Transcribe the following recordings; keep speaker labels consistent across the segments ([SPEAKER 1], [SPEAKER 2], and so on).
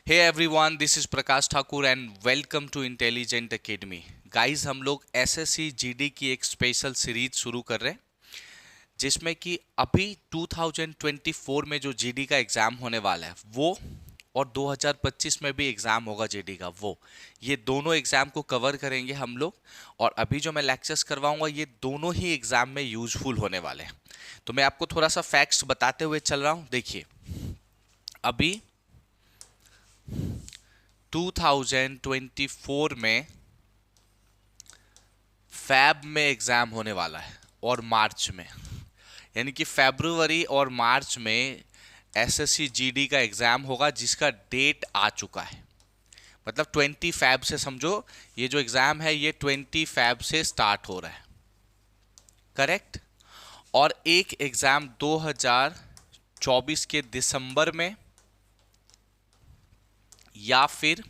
[SPEAKER 1] Hey everyone, this is Prakash Thakur and welcome to Intelligent Academy. Guys हम लोग SSC GD की एक special series शुरू कर रहे हैं जिसमें कि अभी 2024 में जो जीडी का एग्ज़ाम होने वाला है वो और 2025 में भी एग्ज़ाम होगा जीडी का वो ये दोनों एग्ज़ाम को कवर करेंगे हम लोग। और अभी जो मैं लेक्चर्स करवाऊंगा ये दोनों ही एग्ज़ाम में यूजफुल होने वाले हैं। तो मैं आपको थोड़ा सा फैक्ट्स बताते हुए चल रहा हूँ। देखिए अभी 2024 में फैब में एग्ज़ाम होने वाला है और मार्च में, यानी कि फरवरी और मार्च में एसएससी जीडी का एग्ज़ाम होगा जिसका डेट आ चुका है। मतलब 20 फैब से समझो ये जो एग्ज़ाम है ये 20 फैब से स्टार्ट हो रहा है, करेक्ट। और एक एग्ज़ाम 2024 के दिसंबर में या फिर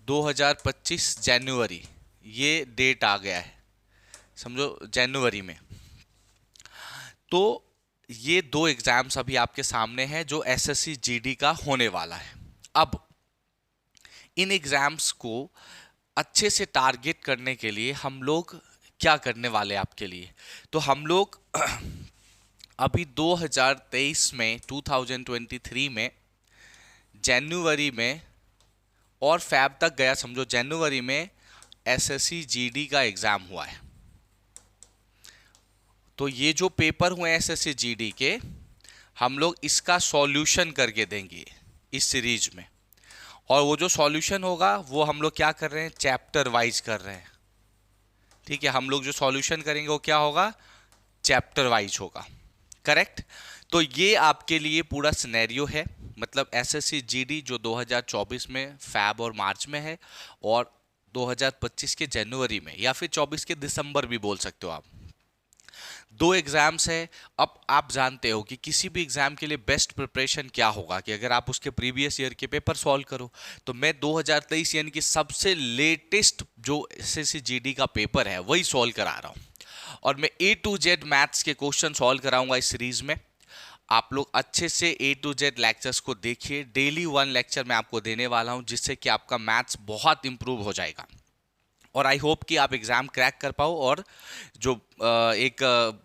[SPEAKER 1] 2025 जनवरी, ये डेट आ गया है समझो जनवरी में। तो ये दो एग्जाम्स अभी आपके सामने हैं जो एसएससी जीडी का होने वाला है। अब इन एग्जाम्स को अच्छे से टारगेट करने के लिए हम लोग क्या करने वाले हैं आपके लिए, तो हम लोग अभी 2023 में 2023 में जनवरी में और फैब तक गया समझो, जनवरी में एसएससी जीडी का एग्ज़ाम हुआ है। तो ये जो पेपर हुए हैं एसएससी जीडी के हम लोग इसका सॉल्यूशन करके देंगे इस सीरीज में। और वो जो सॉल्यूशन होगा वो हम लोग क्या कर रहे हैं, चैप्टर वाइज कर रहे हैं। ठीक है, हम लोग जो सॉल्यूशन करेंगे वो क्या होगा, चैप्टर वाइज होगा, करेक्ट। तो ये आपके लिए पूरा सिनेरियो है। मतलब एसएससी जीडी जो 2024 में फैब और मार्च में है और 2025 के जनवरी में या फिर 24 के दिसंबर भी बोल सकते हो आप, दो एग्जाम्स है। अब आप जानते हो कि किसी भी एग्जाम के लिए बेस्ट प्रिपरेशन क्या होगा कि अगर आप उसके प्रीवियस ईयर के पेपर सॉल्व करो। तो मैं 2023 यानी कि सबसे लेटेस्ट जो एसएससी जीडी का पेपर है वही सॉल्व करा रहा हूँ और मैं A to Z मैथ्स के क्वेश्चन सॉल्व कराऊंगा इस सीरीज में। आप लोग अच्छे से A to Z लेक्चर्स को देखिए। डेली 1 लेक्चर मैं आपको देने वाला हूँ जिससे कि आपका मैथ्स बहुत इंप्रूव हो जाएगा और आई होप कि आप एग्ज़ाम क्रैक कर पाओ और जो एक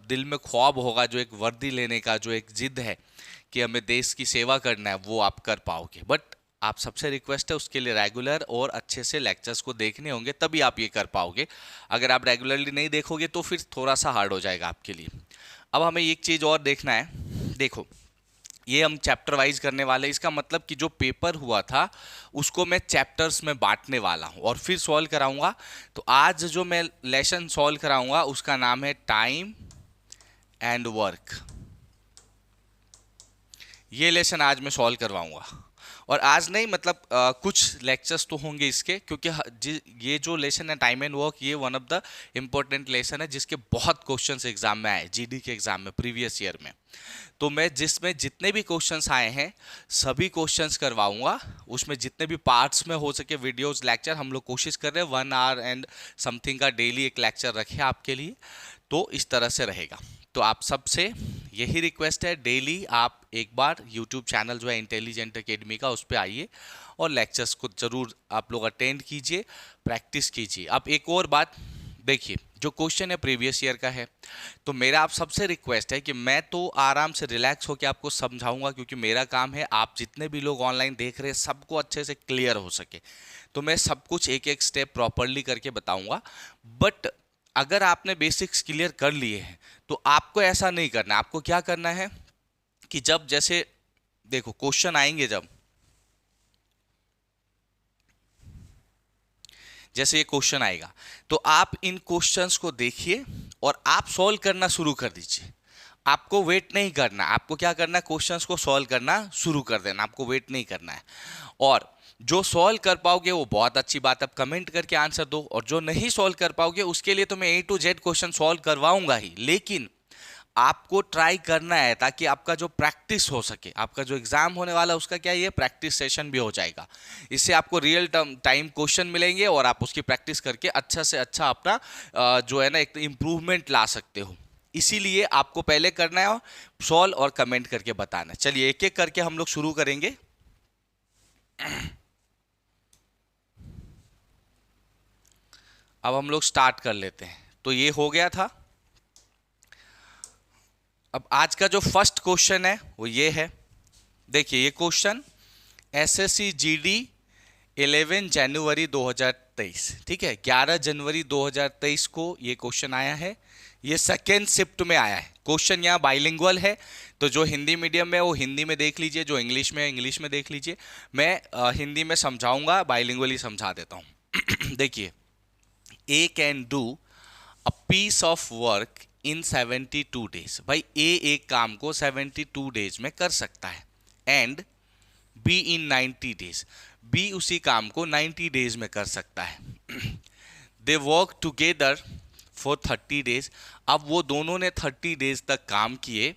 [SPEAKER 1] दिल में ख्वाब होगा, जो एक वर्दी लेने का जो एक जिद है कि हमें देश की सेवा करना है, वो आप कर पाओगे। बट आप सबसे रिक्वेस्ट है उसके लिए रेगुलर और अच्छे से लेक्चर्स को देखने होंगे तभी आप ये कर पाओगे। अगर आप रेगुलरली नहीं देखोगे तो फिर थोड़ा सा हार्ड हो जाएगा आपके लिए। अब हमें एक चीज़ और देखना है, देखो ये हम चैप्टर वाइज करने वाले। इसका मतलब कि जो पेपर हुआ था उसको मैं चैप्टर्स में बांटने वाला हूँ और फिर सॉल्व कराऊंगा। तो आज जो मैं लेसन सॉल्व कराऊंगा उसका नाम है टाइम एंड वर्क। ये लेसन आज मैं सॉल्व करवाऊंगा और आज नहीं मतलब कुछ लेक्चर्स तो होंगे इसके, क्योंकि ये जो लेसन है टाइम एंड वर्क ये one of the important lesson है जिसके बहुत क्वेश्चंस एग्जाम में आए, जीडी के एग्जाम में प्रीवियस ईयर में। तो मैं जिसमें जितने भी क्वेश्चंस आए हैं सभी क्वेश्चंस करवाऊंगा। उसमें जितने भी पार्ट्स में हो सके वीडियोस लेक्चर हम लोग कोशिश कर रहे हैं 1 आवर एंड समथिंग का डेली एक लेक्चर रखें आपके लिए। तो इस तरह से रहेगा। तो आप सबसे यही रिक्वेस्ट है, डेली आप एक बार यूट्यूब चैनल जो है इंटेलिजेंट एकेडमी का उस पर आइए और लेक्चर्स को ज़रूर आप लोग अटेंड कीजिए, प्रैक्टिस कीजिए। अब एक और बात देखिए, जो क्वेश्चन है प्रीवियस ईयर का है तो मेरा आप सबसे रिक्वेस्ट है कि मैं तो आराम से रिलैक्स होकर आपको समझाऊंगा क्योंकि मेरा काम है आप जितने भी लोग ऑनलाइन देख रहे हैं सबको अच्छे से क्लियर हो सके। तो मैं सब कुछ एक एक स्टेप प्रॉपरली करके बताऊंगा। बट अगर आपने बेसिक्स क्लियर कर लिए हैं तो आपको ऐसा नहीं करना। आपको क्या करना है कि जब जैसे देखो क्वेश्चन आएंगे, जैसे ये क्वेश्चन आएगा तो आप इन क्वेश्चंस को देखिए और आप सॉल्व करना शुरू कर दीजिए। आपको वेट नहीं करना, आपको क्या करना है, क्वेश्चंस को सॉल्व करना शुरू कर देना, आपको वेट नहीं करना है। और जो सॉल्व कर पाओगे वो बहुत अच्छी बात, आप कमेंट करके आंसर दो। और जो नहीं सॉल्व कर पाओगे उसके लिए तो मैं A to Z question solve करवाऊंगा ही, लेकिन आपको ट्राई करना है ताकि आपका जो प्रैक्टिस हो सके। आपका जो एग्जाम होने वाला है उसका क्या है, ये प्रैक्टिस सेशन भी हो जाएगा। इससे आपको रियल टाइम क्वेश्चन मिलेंगे और आप उसकी प्रैक्टिस करके अच्छा से अच्छा अपना जो है ना एक इम्प्रूवमेंट ला सकते हो। इसीलिए आपको पहले करना है सॉल्व और कमेंट करके बताना है। चलिए एक एक करके हम लोग शुरू करेंगे। अब हम लोग स्टार्ट कर लेते हैं। तो ये हो गया था। अब आज का जो फर्स्ट क्वेश्चन है वो ये है। देखिए ये क्वेश्चन एसएससी जीडी 11 जनवरी 2023, ठीक है, 11 जनवरी 2023 को ये क्वेश्चन आया है। ये सेकेंड शिफ्ट में आया है। क्वेश्चन यहाँ बाइलिंगुअल है, तो जो हिंदी मीडियम में वो हिंदी में देख लीजिए, जो इंग्लिश में है इंग्लिश में देख लीजिए। मैं हिंदी में समझाऊंगा, बाइलिंगुअल ही समझा देता हूँ। देखिए, A can do a piece of work in 72 days. भाई ए एक काम को 72 डेज में कर सकता है। And B in 90 days, B उसी काम को 90 डेज में कर सकता है। They work together for 30 days. अब वो दोनों ने 30 डेज तक काम किए।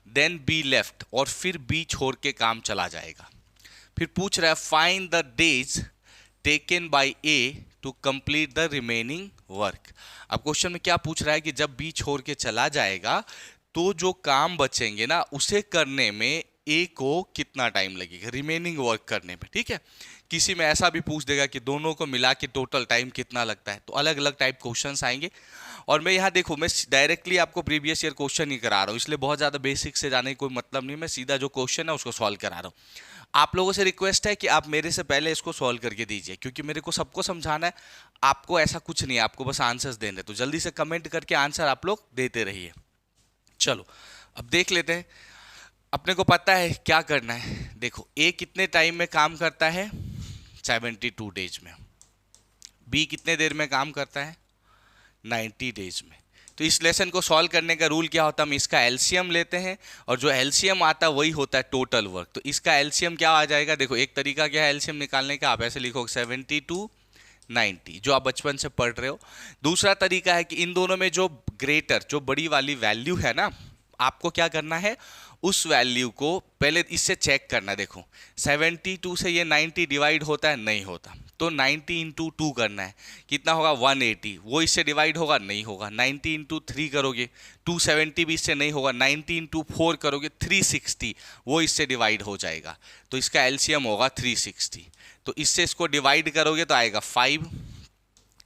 [SPEAKER 1] देन बी लेफ्ट, और फिर बी छोड़ के काम चला जाएगा। फिर पूछ रहा है find the days taken by A to complete the remaining work. अब क्वेश्चन में क्या पूछ रहा है कि जब बी छोड़ के चला जाएगा तो जो काम बचेंगे ना उसे करने में ए को कितना टाइम लगेगा, रिमेनिंग वर्क करने में, ठीक है। किसी में ऐसा भी पूछ देगा कि दोनों को मिला के टोटल टाइम कितना लगता है। तो अलग अलग टाइप क्वेश्चंस आएंगे। और मैं यहाँ देखो, मैं डायरेक्टली आपको प्रीवियस ईयर क्वेश्चन ही करा रहा हूँ, इसलिए बहुत ज़्यादा बेसिक से जाने की कोई मतलब नहीं। मैं सीधा जो क्वेश्चन है उसको सॉल्व करा रहा हूँ। आप लोगों से रिक्वेस्ट है कि आप मेरे से पहले इसको सॉल्व करके दीजिए, क्योंकि मेरे को सबको समझाना है। आपको ऐसा कुछ नहीं है, आपको बस आंसर्स देने। तो जल्दी से कमेंट करके आंसर आप लोग देते रहिए। चलो अब देख लेते हैं। अपने को पता है क्या करना है। देखो ए कितने टाइम में काम करता है, 72 डेज में। बी कितने देर में काम करता है, 90 डेज में। तो इस लेसन को सॉल्व करने का रूल क्या होता है, हम इसका एलसीएम लेते हैं, और जो एलसीएम आता है वही होता है टोटल वर्क। तो इसका एलसीएम क्या आ जाएगा, देखो एक तरीका क्या है एलसीएम निकालने का, आप ऐसे लिखो 72 90, जो आप बचपन से पढ़ रहे हो। दूसरा तरीका है कि इन दोनों में जो ग्रेटर, जो बड़ी वाली वैल्यू है ना, आपको क्या करना है, उस वैल्यू को पहले इससे चेक करना। देखो 72 से ये 90 डिवाइड होता है, नहीं होता। तो 90 इंटू 2 करना है, कितना होगा 180। वो इससे डिवाइड होगा, नहीं होगा। 90 इंटू 3 करोगे, 270 भी इससे नहीं होगा। 90 इंटू 4 करोगे, 360, वो इससे डिवाइड हो जाएगा। तो इसका एलसीएम होगा 360। तो इससे इसको डिवाइड करोगे तो आएगा 5,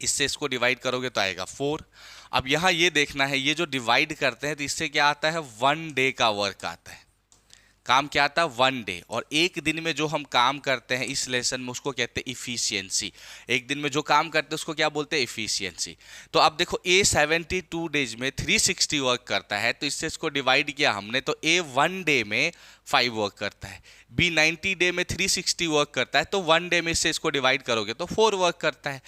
[SPEAKER 1] इससे इसको डिवाइड करोगे तो आएगा 4। अब यहाँ ये देखना है, ये जो डिवाइड करते हैं तो इससे क्या आता है, 1 डे का वर्क आता है। काम क्या आता है, 1 डे। और एक दिन में जो हम काम करते हैं इस लेसन में उसको कहते हैं इफिशियंसी। एक दिन में जो काम करते हैं उसको क्या बोलते हैं, इफिशियंसी। तो अब देखो ए 72 डेज में 360 वर्क करता है, तो इससे इसको डिवाइड किया हमने, तो ए 1 डे में 5 वर्क करता है। बी 90 डे में 360 वर्क करता है, तो 1 डे में इससे इसको डिवाइड करोगे तो 4 वर्क करता है।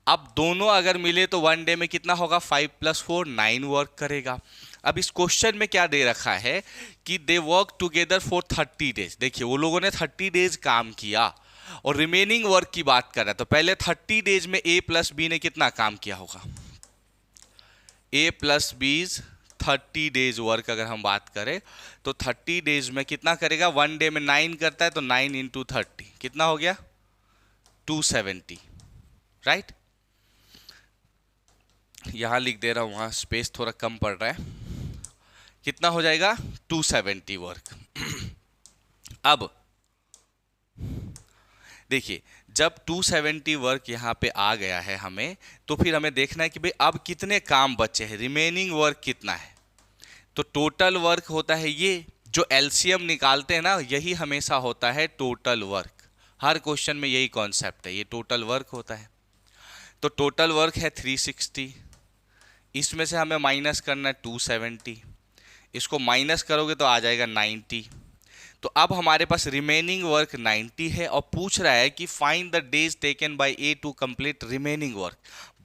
[SPEAKER 1] अब दोनों अगर मिले तो 1 डे में कितना होगा, 5 + 4 9 वर्क करेगा। अब इस क्वेश्चन में क्या दे रखा है कि दे वर्क टुगेदर फॉर 30 डेज। देखिए वो लोगों ने 30 डेज काम किया और रिमेनिंग वर्क की बात कर रहा है। तो पहले 30 डेज में ए प्लस बी ने कितना काम किया होगा, ए प्लस बी 30 डेज वर्क अगर हम बात करें तो 30 डेज में कितना करेगा, 1 डे में 9 करता है, तो 9 इंटू 30 कितना हो गया, 270, राइट। यहां लिख दे रहा हूं, वहां स्पेस थोड़ा कम पड़ रहा है। कितना हो जाएगा, 270 वर्क। अब देखिए जब 270 वर्क यहाँ पे आ गया है हमें, तो फिर हमें देखना है कि भाई अब कितने काम बचे हैं, रिमेनिंग वर्क कितना है। तो टोटल वर्क होता है ये, जो एलसीएम निकालते हैं ना, यही हमेशा होता है टोटल वर्क। हर क्वेश्चन में यही कॉन्सेप्ट है, ये टोटल वर्क होता है। तो टोटल वर्क है 360, इसमें से हमें माइनस करना है 270, इसको माइनस करोगे तो आ जाएगा 90। तो अब हमारे पास रिमेनिंग वर्क 90 है, और पूछ रहा है कि find the days taken by A to complete remaining work.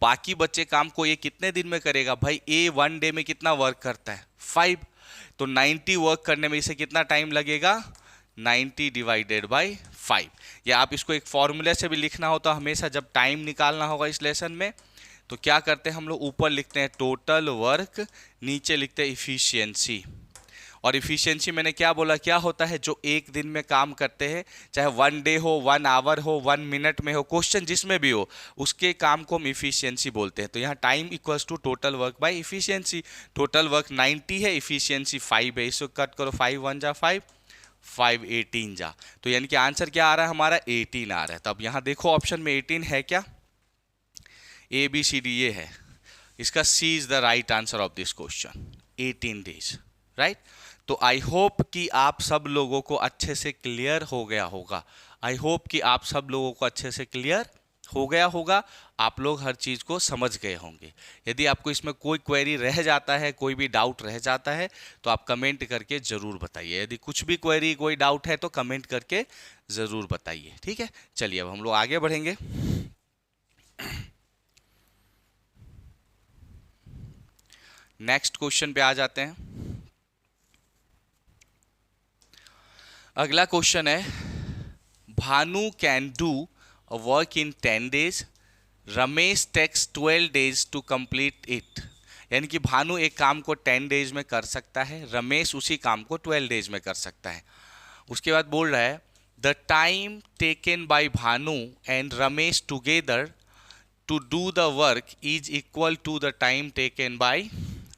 [SPEAKER 1] बाकी बच्चे काम को ये कितने दिन में करेगा, भाई ए 1 डे में कितना वर्क करता है, 5। तो 90 वर्क करने में इसे कितना टाइम लगेगा, 90 डिवाइडेड बाय 5। या आप इसको एक फॉर्मूले से भी लिखना हो तो हमेशा जब टाइम निकालना होगा इस लेसन में, तो क्या करते हैं हम लोग, ऊपर लिखते हैं टोटल वर्क, नीचे लिखते हैं इफिशियंसी। और इफिशियंसी मैंने क्या बोला, क्या होता है, जो एक दिन में काम करते हैं, चाहे 1 डे हो, 1 आवर हो, 1 मिनट में हो, क्वेश्चन जिसमें भी हो, उसके काम को हम इफिशियंसी बोलते हैं। तो यहाँ time equals to total work by efficiency. Total work 90 है, इफिशियंसी 5 है, इसको कट करो, 5 × 1 = 5, 5 18 जा, तो यानी कि आंसर क्या आ रहा है हमारा 18 आ रहा है। तो अब यहाँ देखो ऑप्शन में 18 है क्या, ए बी सी डी ये है, इसका C is the right answer of this question, 18 days, right. तो आई होप कि आप सब लोगों को अच्छे से क्लियर हो गया होगा, आई होप कि आप सब लोगों को अच्छे से क्लियर हो गया होगा, आप लोग हर चीज़ को समझ गए होंगे। यदि आपको इसमें कोई क्वेरी रह जाता है, कोई भी डाउट रह जाता है, तो आप कमेंट करके ज़रूर बताइए। यदि कुछ भी क्वेरी कोई डाउट है तो कमेंट करके ज़रूर बताइए, ठीक है। चलिए अब हम लोग आगे बढ़ेंगे। नेक्स्ट क्वेश्चन पे आ जाते हैं। अगला क्वेश्चन है, Bhanu can do a work in 10 days, Ramesh takes 12 days to complete it. यानी कि भानु एक काम को 10 days में कर सकता है, रमेश उसी काम को 12 days में कर सकता है। उसके बाद बोल रहा है the time taken by Bhanu and Ramesh together to do the work is equal to the time taken by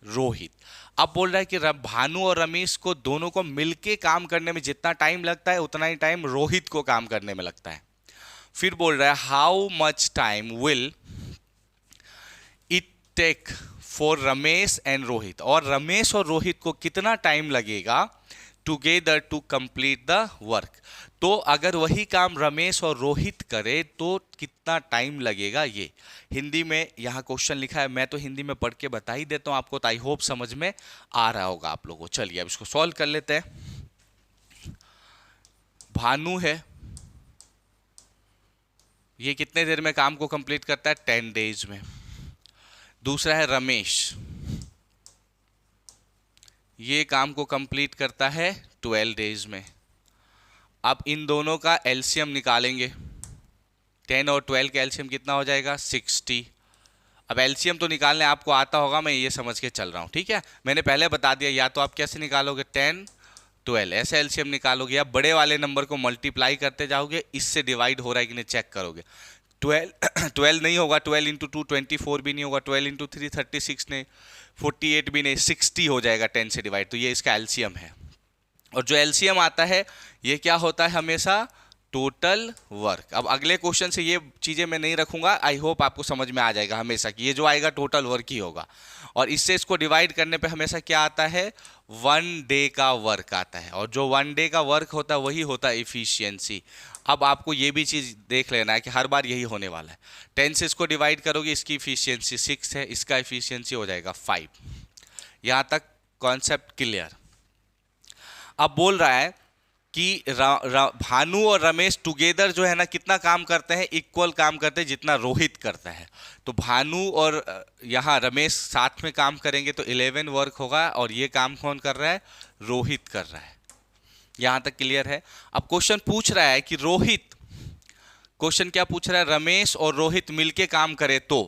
[SPEAKER 1] Rohit. अब बोल रहा है कि भानु और रमेश को दोनों को मिलके काम करने में जितना टाइम लगता है उतना ही टाइम रोहित को काम करने में लगता है। फिर बोल रहा है how much time will it take for Ramesh and Rohit, और रमेश और रोहित को कितना टाइम लगेगा together to complete the work. तो अगर वही काम रमेश और रोहित करे तो कितना टाइम लगेगा, ये हिंदी में यहाँ क्वेश्चन लिखा है। मैं तो हिंदी में पढ़ के बता ही देता हूँ आपको, तो आई होप समझ में आ रहा होगा आप लोगों को। चलिए अब इसको सॉल्व कर लेते हैं। भानु है, ये कितने देर में काम को कंप्लीट करता है, 10 days में। दूसरा है रमेश, ये काम को कंप्लीट करता है 12 days में। अब इन दोनों का एलसीएम निकालेंगे, 10 और 12 का एलसीएम कितना हो जाएगा, 60। अब एलसीएम तो निकालने आपको आता होगा, मैं ये समझ के चल रहा हूँ, ठीक है। मैंने पहले बता दिया, या तो आप कैसे निकालोगे 10 12 ऐसे एलसीएम निकालोगे, या बड़े वाले नंबर को मल्टीप्लाई करते जाओगे, इससे डिवाइड हो रहा है कि नहीं चेक करोगे। 12 नहीं होगा, 12 इंटू 2 24 भी नहीं होगा, 12 इंटू 3 36 नहीं, 48 भी नहीं, 60 हो जाएगा 10 से डिवाइड। तो ये इसका एलसीएम है। और जो एलसीएम आता है ये क्या होता है हमेशा, टोटल वर्क। अब अगले क्वेश्चन से ये चीज़ें मैं नहीं रखूंगा, आई होप आपको समझ में आ जाएगा हमेशा कि ये जो आएगा टोटल वर्क ही होगा। और इससे इसको डिवाइड करने पे हमेशा क्या आता है, 1 day का वर्क आता है, और जो 1 day का वर्क होता है वही होता है इफिशियंसी। अब आपको ये भी चीज़ देख लेना है कि हर बार यही होने वाला है। 10 से इसको डिवाइड करोगे, इसकी इफिशियंसी 6 है, इसका इफिशियंसी हो जाएगा 5। यहाँ तक कॉन्सेप्ट क्लियर। अब बोल रहा है कि भानु और रमेश टुगेदर जो है ना कितना काम करते हैं, इक्वल काम करते हैं जितना रोहित करता है। तो भानु और यहाँ रमेश साथ में काम करेंगे तो 11 वर्क होगा, और ये काम कौन कर रहा है, रोहित कर रहा है। यहाँ तक क्लियर है। अब क्वेश्चन पूछ रहा है कि रोहित, क्वेश्चन क्या पूछ रहा है, रमेश और रोहित मिलके काम करे तो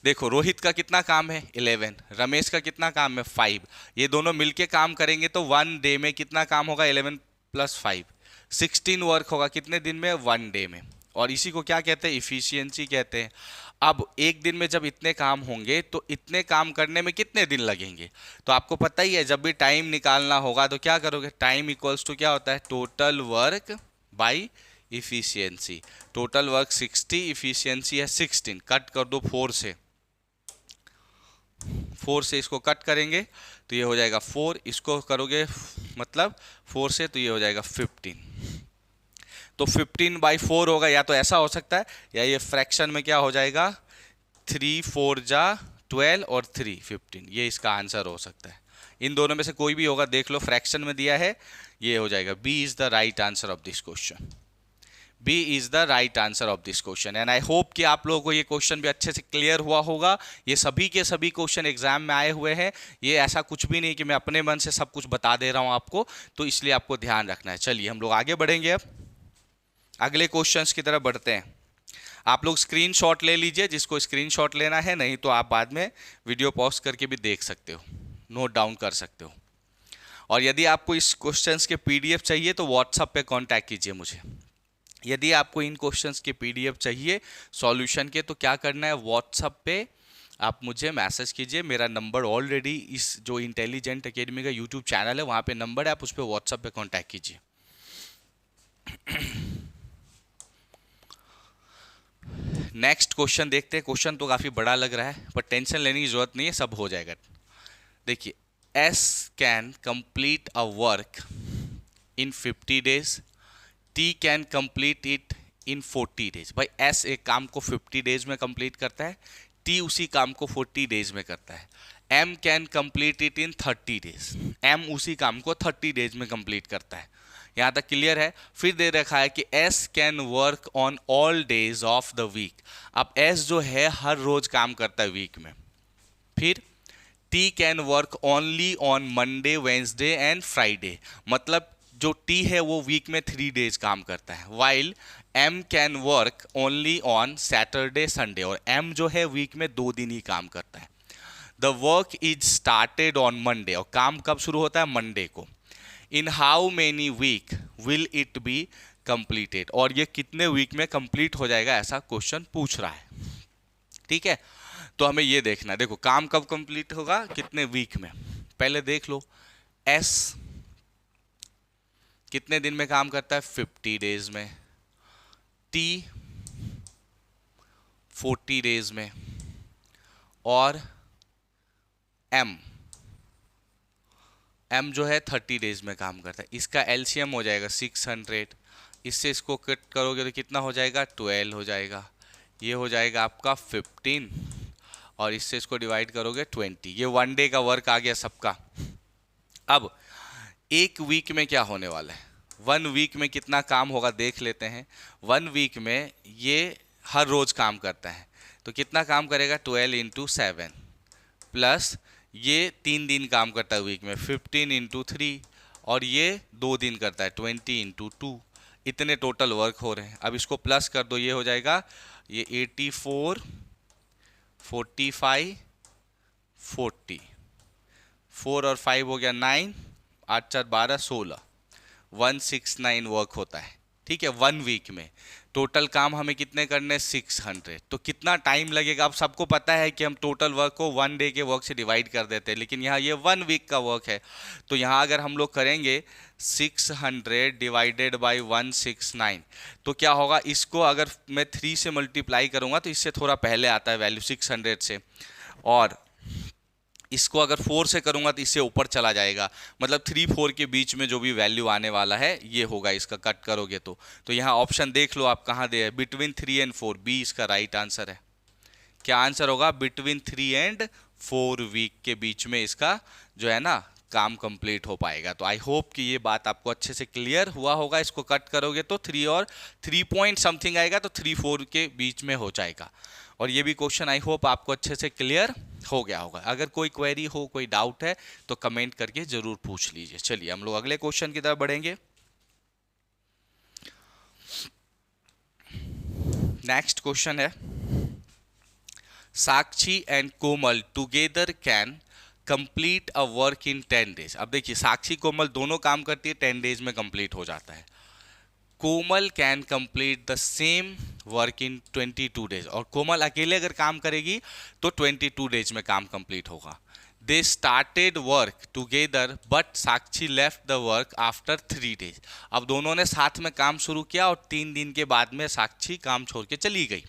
[SPEAKER 1] देखो रोहित का कितना काम है 11, रमेश का कितना काम है 5, ये दोनों मिलके काम करेंगे तो 1 day में कितना काम होगा 11 + 5 16 वर्क होगा, कितने दिन में 1 day में। और इसी को क्या कहते हैं, इफिशियंसी कहते हैं। अब एक दिन में जब इतने काम होंगे तो इतने काम करने में कितने दिन लगेंगे, तो आपको पता ही है जब भी टाइम निकालना होगा तो क्या करोगे, टाइम इक्वल्स टू क्या होता है, total work by efficiency. Total work 60, efficiency है 16, कट कर दो 4 से, 4 से इसको कट करेंगे तो ये हो जाएगा 4, इसको करोगे मतलब 4 से तो ये हो जाएगा 15। तो 15/4 होगा, या तो ऐसा हो सकता है या ये फ्रैक्शन में क्या हो जाएगा 3 4 जा 12 और 3 15, ये इसका आंसर हो सकता है। इन दोनों में से कोई भी होगा, देख लो फ्रैक्शन में दिया है, ये हो जाएगा। B is the right answer of this question, B is the right answer of this question. And I hope कि आप लोगों को ये क्वेश्चन भी अच्छे से क्लियर हुआ होगा। ये सभी के सभी क्वेश्चन एग्जाम में आए हुए हैं, ये ऐसा कुछ भी नहीं कि मैं अपने मन से सब कुछ बता दे रहा हूँ आपको, तो इसलिए आपको ध्यान रखना है। चलिए हम लोग आगे बढ़ेंगे, अब अगले क्वेश्चंस की तरफ बढ़ते हैं। आप लोग स्क्रीनशॉट ले लीजिए, जिसको स्क्रीनशॉट लेना है, नहीं तो आप बाद में वीडियो पॉज करके भी देख सकते हो, नोट डाउन कर सकते हो। और यदि आपको इस क्वेश्चंस के पीडीएफ चाहिए तो व्हाट्सएप पे कांटेक्ट कीजिए मुझे। यदि आपको इन क्वेश्चंस के पीडीएफ चाहिए सॉल्यूशन के, तो क्या करना है, व्हाट्सएप पे आप मुझे मैसेज कीजिए। मेरा नंबर ऑलरेडी इस जो इंटेलिजेंट एकेडमी का यूट्यूब चैनल है वहाँ पे नंबर है, आप उस पर व्हाट्सएप पे कांटेक्ट कीजिए। नेक्स्ट क्वेश्चन देखते हैं। क्वेश्चन तो काफी बड़ा लग रहा है पर टेंशन लेने की जरूरत नहीं है, सब हो जाएगा। देखिए, S can complete a work in 50 days, T can complete it in 40 days. भाई एस एक काम को 50 डेज में कंप्लीट करता है, टी उसी काम को 40 डेज में करता है। M can complete it in 30 days, M उसी काम को 30 डेज में कंप्लीट करता है। यहां तक क्लियर है। फिर दे रखा है कि S can work on all days of the week. अब एस जो है हर रोज काम करता है वीक में। फिर T can work only on Monday, Wednesday and Friday, मतलब जो टी है वो वीक में 3 डेज काम करता है। While M can work only on Saturday, Sunday, और एम जो है वीक में 2 दिन ही काम करता है। The work is started on Monday, और काम कब शुरू होता है? मंडे को। In how many week will it be completed, और ये कितने वीक में कंप्लीट हो जाएगा, ऐसा क्वेश्चन पूछ रहा है। ठीक है, तो हमें ये देखना है। देखो काम कब कंप्लीट होगा, कितने वीक में। पहले देख लो, एस कितने दिन में काम करता है? 50 डेज में। टी 40 डेज में, और एम जो है 30 डेज में काम करता है। इसका एलसीएम हो जाएगा 600, इससे इसको कट करोगे तो कितना हो जाएगा? 12 हो जाएगा। ये हो जाएगा आपका 15, और इससे इसको डिवाइड करोगे 20। ये 1 डे का वर्क आ गया सबका। अब एक वीक में क्या होने वाला है? 1 वीक में कितना काम होगा देख लेते हैं। 1 वीक में ये हर रोज काम करता है, तो कितना काम करेगा? 12 इंटू 7, प्लस ये 3 दिन काम करता है वीक में, 15 इंटू 3, और ये 2 दिन करता है, 20 इंटू 2। इतने टोटल वर्क हो रहे हैं। अब इसको प्लस कर दो, ये हो जाएगा ये 84, 45, 40, 4 और 5 हो गया 9, 8 4 12 16, 169 वर्क होता है। ठीक है, 1 वीक में टोटल काम हमें कितने करने? 600। तो कितना टाइम लगेगा? अब सबको पता है कि हम टोटल वर्क को 1 डे के वर्क से डिवाइड कर देते हैं, लेकिन यहाँ ये 1 वीक का वर्क है। तो यहाँ अगर हम लोग करेंगे 600 डिवाइडेड बाई 169, तो क्या होगा? इसको अगर मैं 3 से मल्टीप्लाई करूँगा तो इससे थोड़ा पहले आता है वैल्यू 600 से, और इसको अगर 4 से करूंगा तो इससे ऊपर चला जाएगा। मतलब 3-4 के बीच में जो भी वैल्यू आने वाला है ये होगा इसका, कट करोगे तो यहाँ ऑप्शन देख लो आप कहाँ दे है, बिटवीन 3 एंड 4, बी इसका राइट आंसर है। क्या आंसर होगा? बिटवीन 3 एंड 4 वीक के बीच में इसका जो है ना काम कंप्लीट हो पाएगा। तो आई होप कि ये बात आपको अच्छे से क्लियर हुआ होगा। इसको कट करोगे तो 3 और 3 पॉइंट समथिंग आएगा, तो 3-4 के बीच में हो जाएगा। और ये भी क्वेश्चन आई होप आपको अच्छे से क्लियर हो गया होगा। अगर कोई क्वेरी हो, कोई डाउट है तो कमेंट करके जरूर पूछ लीजिए। चलिए हम लोग अगले क्वेश्चन की तरफ बढ़ेंगे। नेक्स्ट क्वेश्चन है, Sakshi and Komal together can complete a work in 10 days. अब देखिए, साक्षी कोमल दोनों काम करती है, 10 डेज में कंप्लीट हो जाता है। Komal can complete the same work in 22 days, और कोमल अकेले अगर काम करेगी तो 22 डेज में काम कंप्लीट होगा। They started work together but Sakshi left the work after 3 days. अब दोनों ने साथ में काम शुरू किया और 3 दिन के बाद में साक्षी काम छोड़ के चली गई।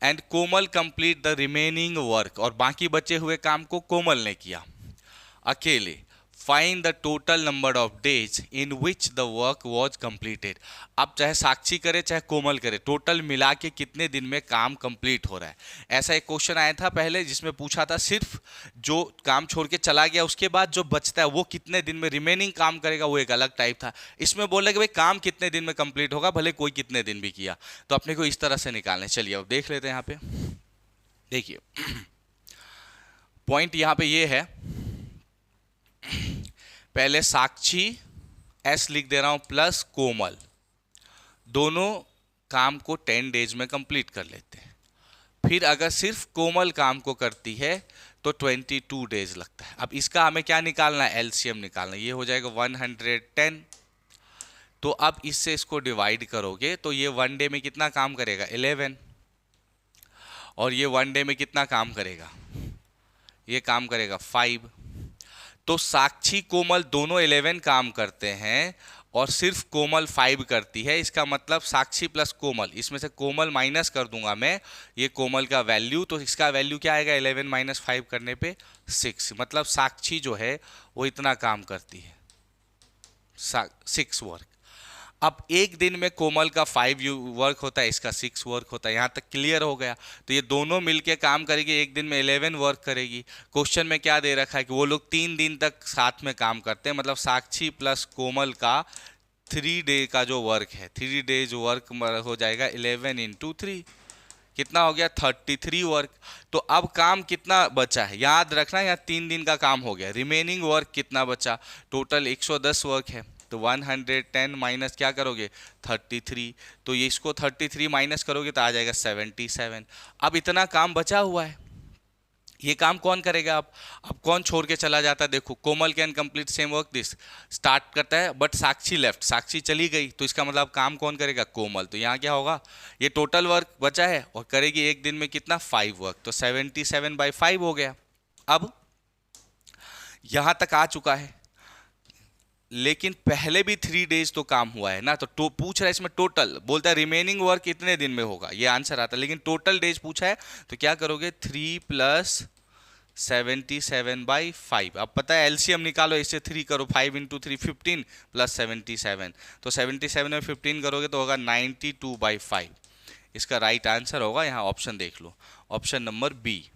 [SPEAKER 1] And Komal complete the remaining work, और बाकी बचे हुए काम को कोमल ने किया अकेले। Find the total number of days in which the work was completed. अब चाहे साक्षी करे चाहे कोमल करे, टोटल मिला के कितने दिन में काम कंप्लीट हो रहा है। ऐसा एक क्वेश्चन आया था पहले जिसमें पूछा था सिर्फ जो काम छोड़ के चला गया उसके बाद जो बचता है वो कितने दिन में रिमेनिंग काम करेगा, वो एक अलग टाइप था। इसमें बोला कि भाई काम कितने दिन में कंप्लीट होगा, भले कोई कितने दिन भी किया। तो अपने को इस तरह से निकालना है। चलिए अब देख लेते हैं। यहाँ पे देखिए पॉइंट यहाँ पे ये है, पहले साक्षी एस लिख दे रहा हूं प्लस कोमल, दोनों काम को 10 डेज में कंप्लीट कर लेते हैं। फिर अगर सिर्फ कोमल काम को करती है तो 22 डेज लगता है। अब इसका हमें क्या निकालना है? एलसीएम निकालना है। ये हो जाएगा 110। तो अब इससे इसको डिवाइड करोगे तो ये 1 डे में कितना काम करेगा? 11। और ये 1 डे में कितना काम करेगा? ये काम करेगा 5। तो साक्षी कोमल दोनों 11 काम करते हैं और सिर्फ कोमल 5 करती है, इसका मतलब साक्षी प्लस कोमल, इसमें से कोमल माइनस कर दूंगा मैं, ये कोमल का वैल्यू, तो इसका वैल्यू क्या आएगा 11 माइनस 5 करने पे 6, मतलब साक्षी जो है वो इतना काम करती है, 6 वर्क। अब एक दिन में कोमल का 5 वर्क होता है, इसका 6 वर्क होता है, यहाँ तक क्लियर हो गया। तो ये दोनों मिलके काम करेगी, एक दिन में 11 वर्क करेगी। क्वेश्चन में क्या दे रखा है कि वो लोग 3 दिन तक साथ में काम करते हैं, मतलब साक्षी प्लस कोमल का 3 डे का जो वर्क है, 3 डेज वर्क हो जाएगा 11 इंटू 3, कितना हो गया 33 वर्क। तो अब काम कितना बचा है याद रखना, यहाँ 3 दिन का काम हो गया, रिमेनिंग वर्क कितना बचा, टोटल 110 वर्क है, तो 110 माइनस क्या करोगे 33, तो ये इसको 33 माइनस करोगे तो आ जाएगा 77। अब इतना काम बचा हुआ है, ये काम कौन करेगा? अब कौन छोड़ के चला जाता है? देखो, Komal can complete same work this, start करता है बट साक्षी लेफ्ट, साक्षी चली गई, तो इसका मतलब काम कौन करेगा? कोमल। तो यहाँ क्या होगा, ये टोटल वर्क बचा है और करेगी एक दिन में कितना 5 वर्क, तो 77/5 हो गया। अब यहाँ तक आ चुका है, लेकिन पहले भी 3 डेज तो काम हुआ है ना, तो पूछ रहा है इसमें टोटल, बोलता है रिमेनिंग वर्क कितने दिन में होगा, ये आंसर आता है, लेकिन टोटल डेज पूछा है तो क्या करोगे 3 + 77/5। अब पता है एलसीएम निकालो, इससे 3 करो, 5 × 3 15 + 77, तो 77 में 15 करोगे तो होगा 92/5। इसका राइट आंसर होगा, यहाँ ऑप्शन देख लो, option number B.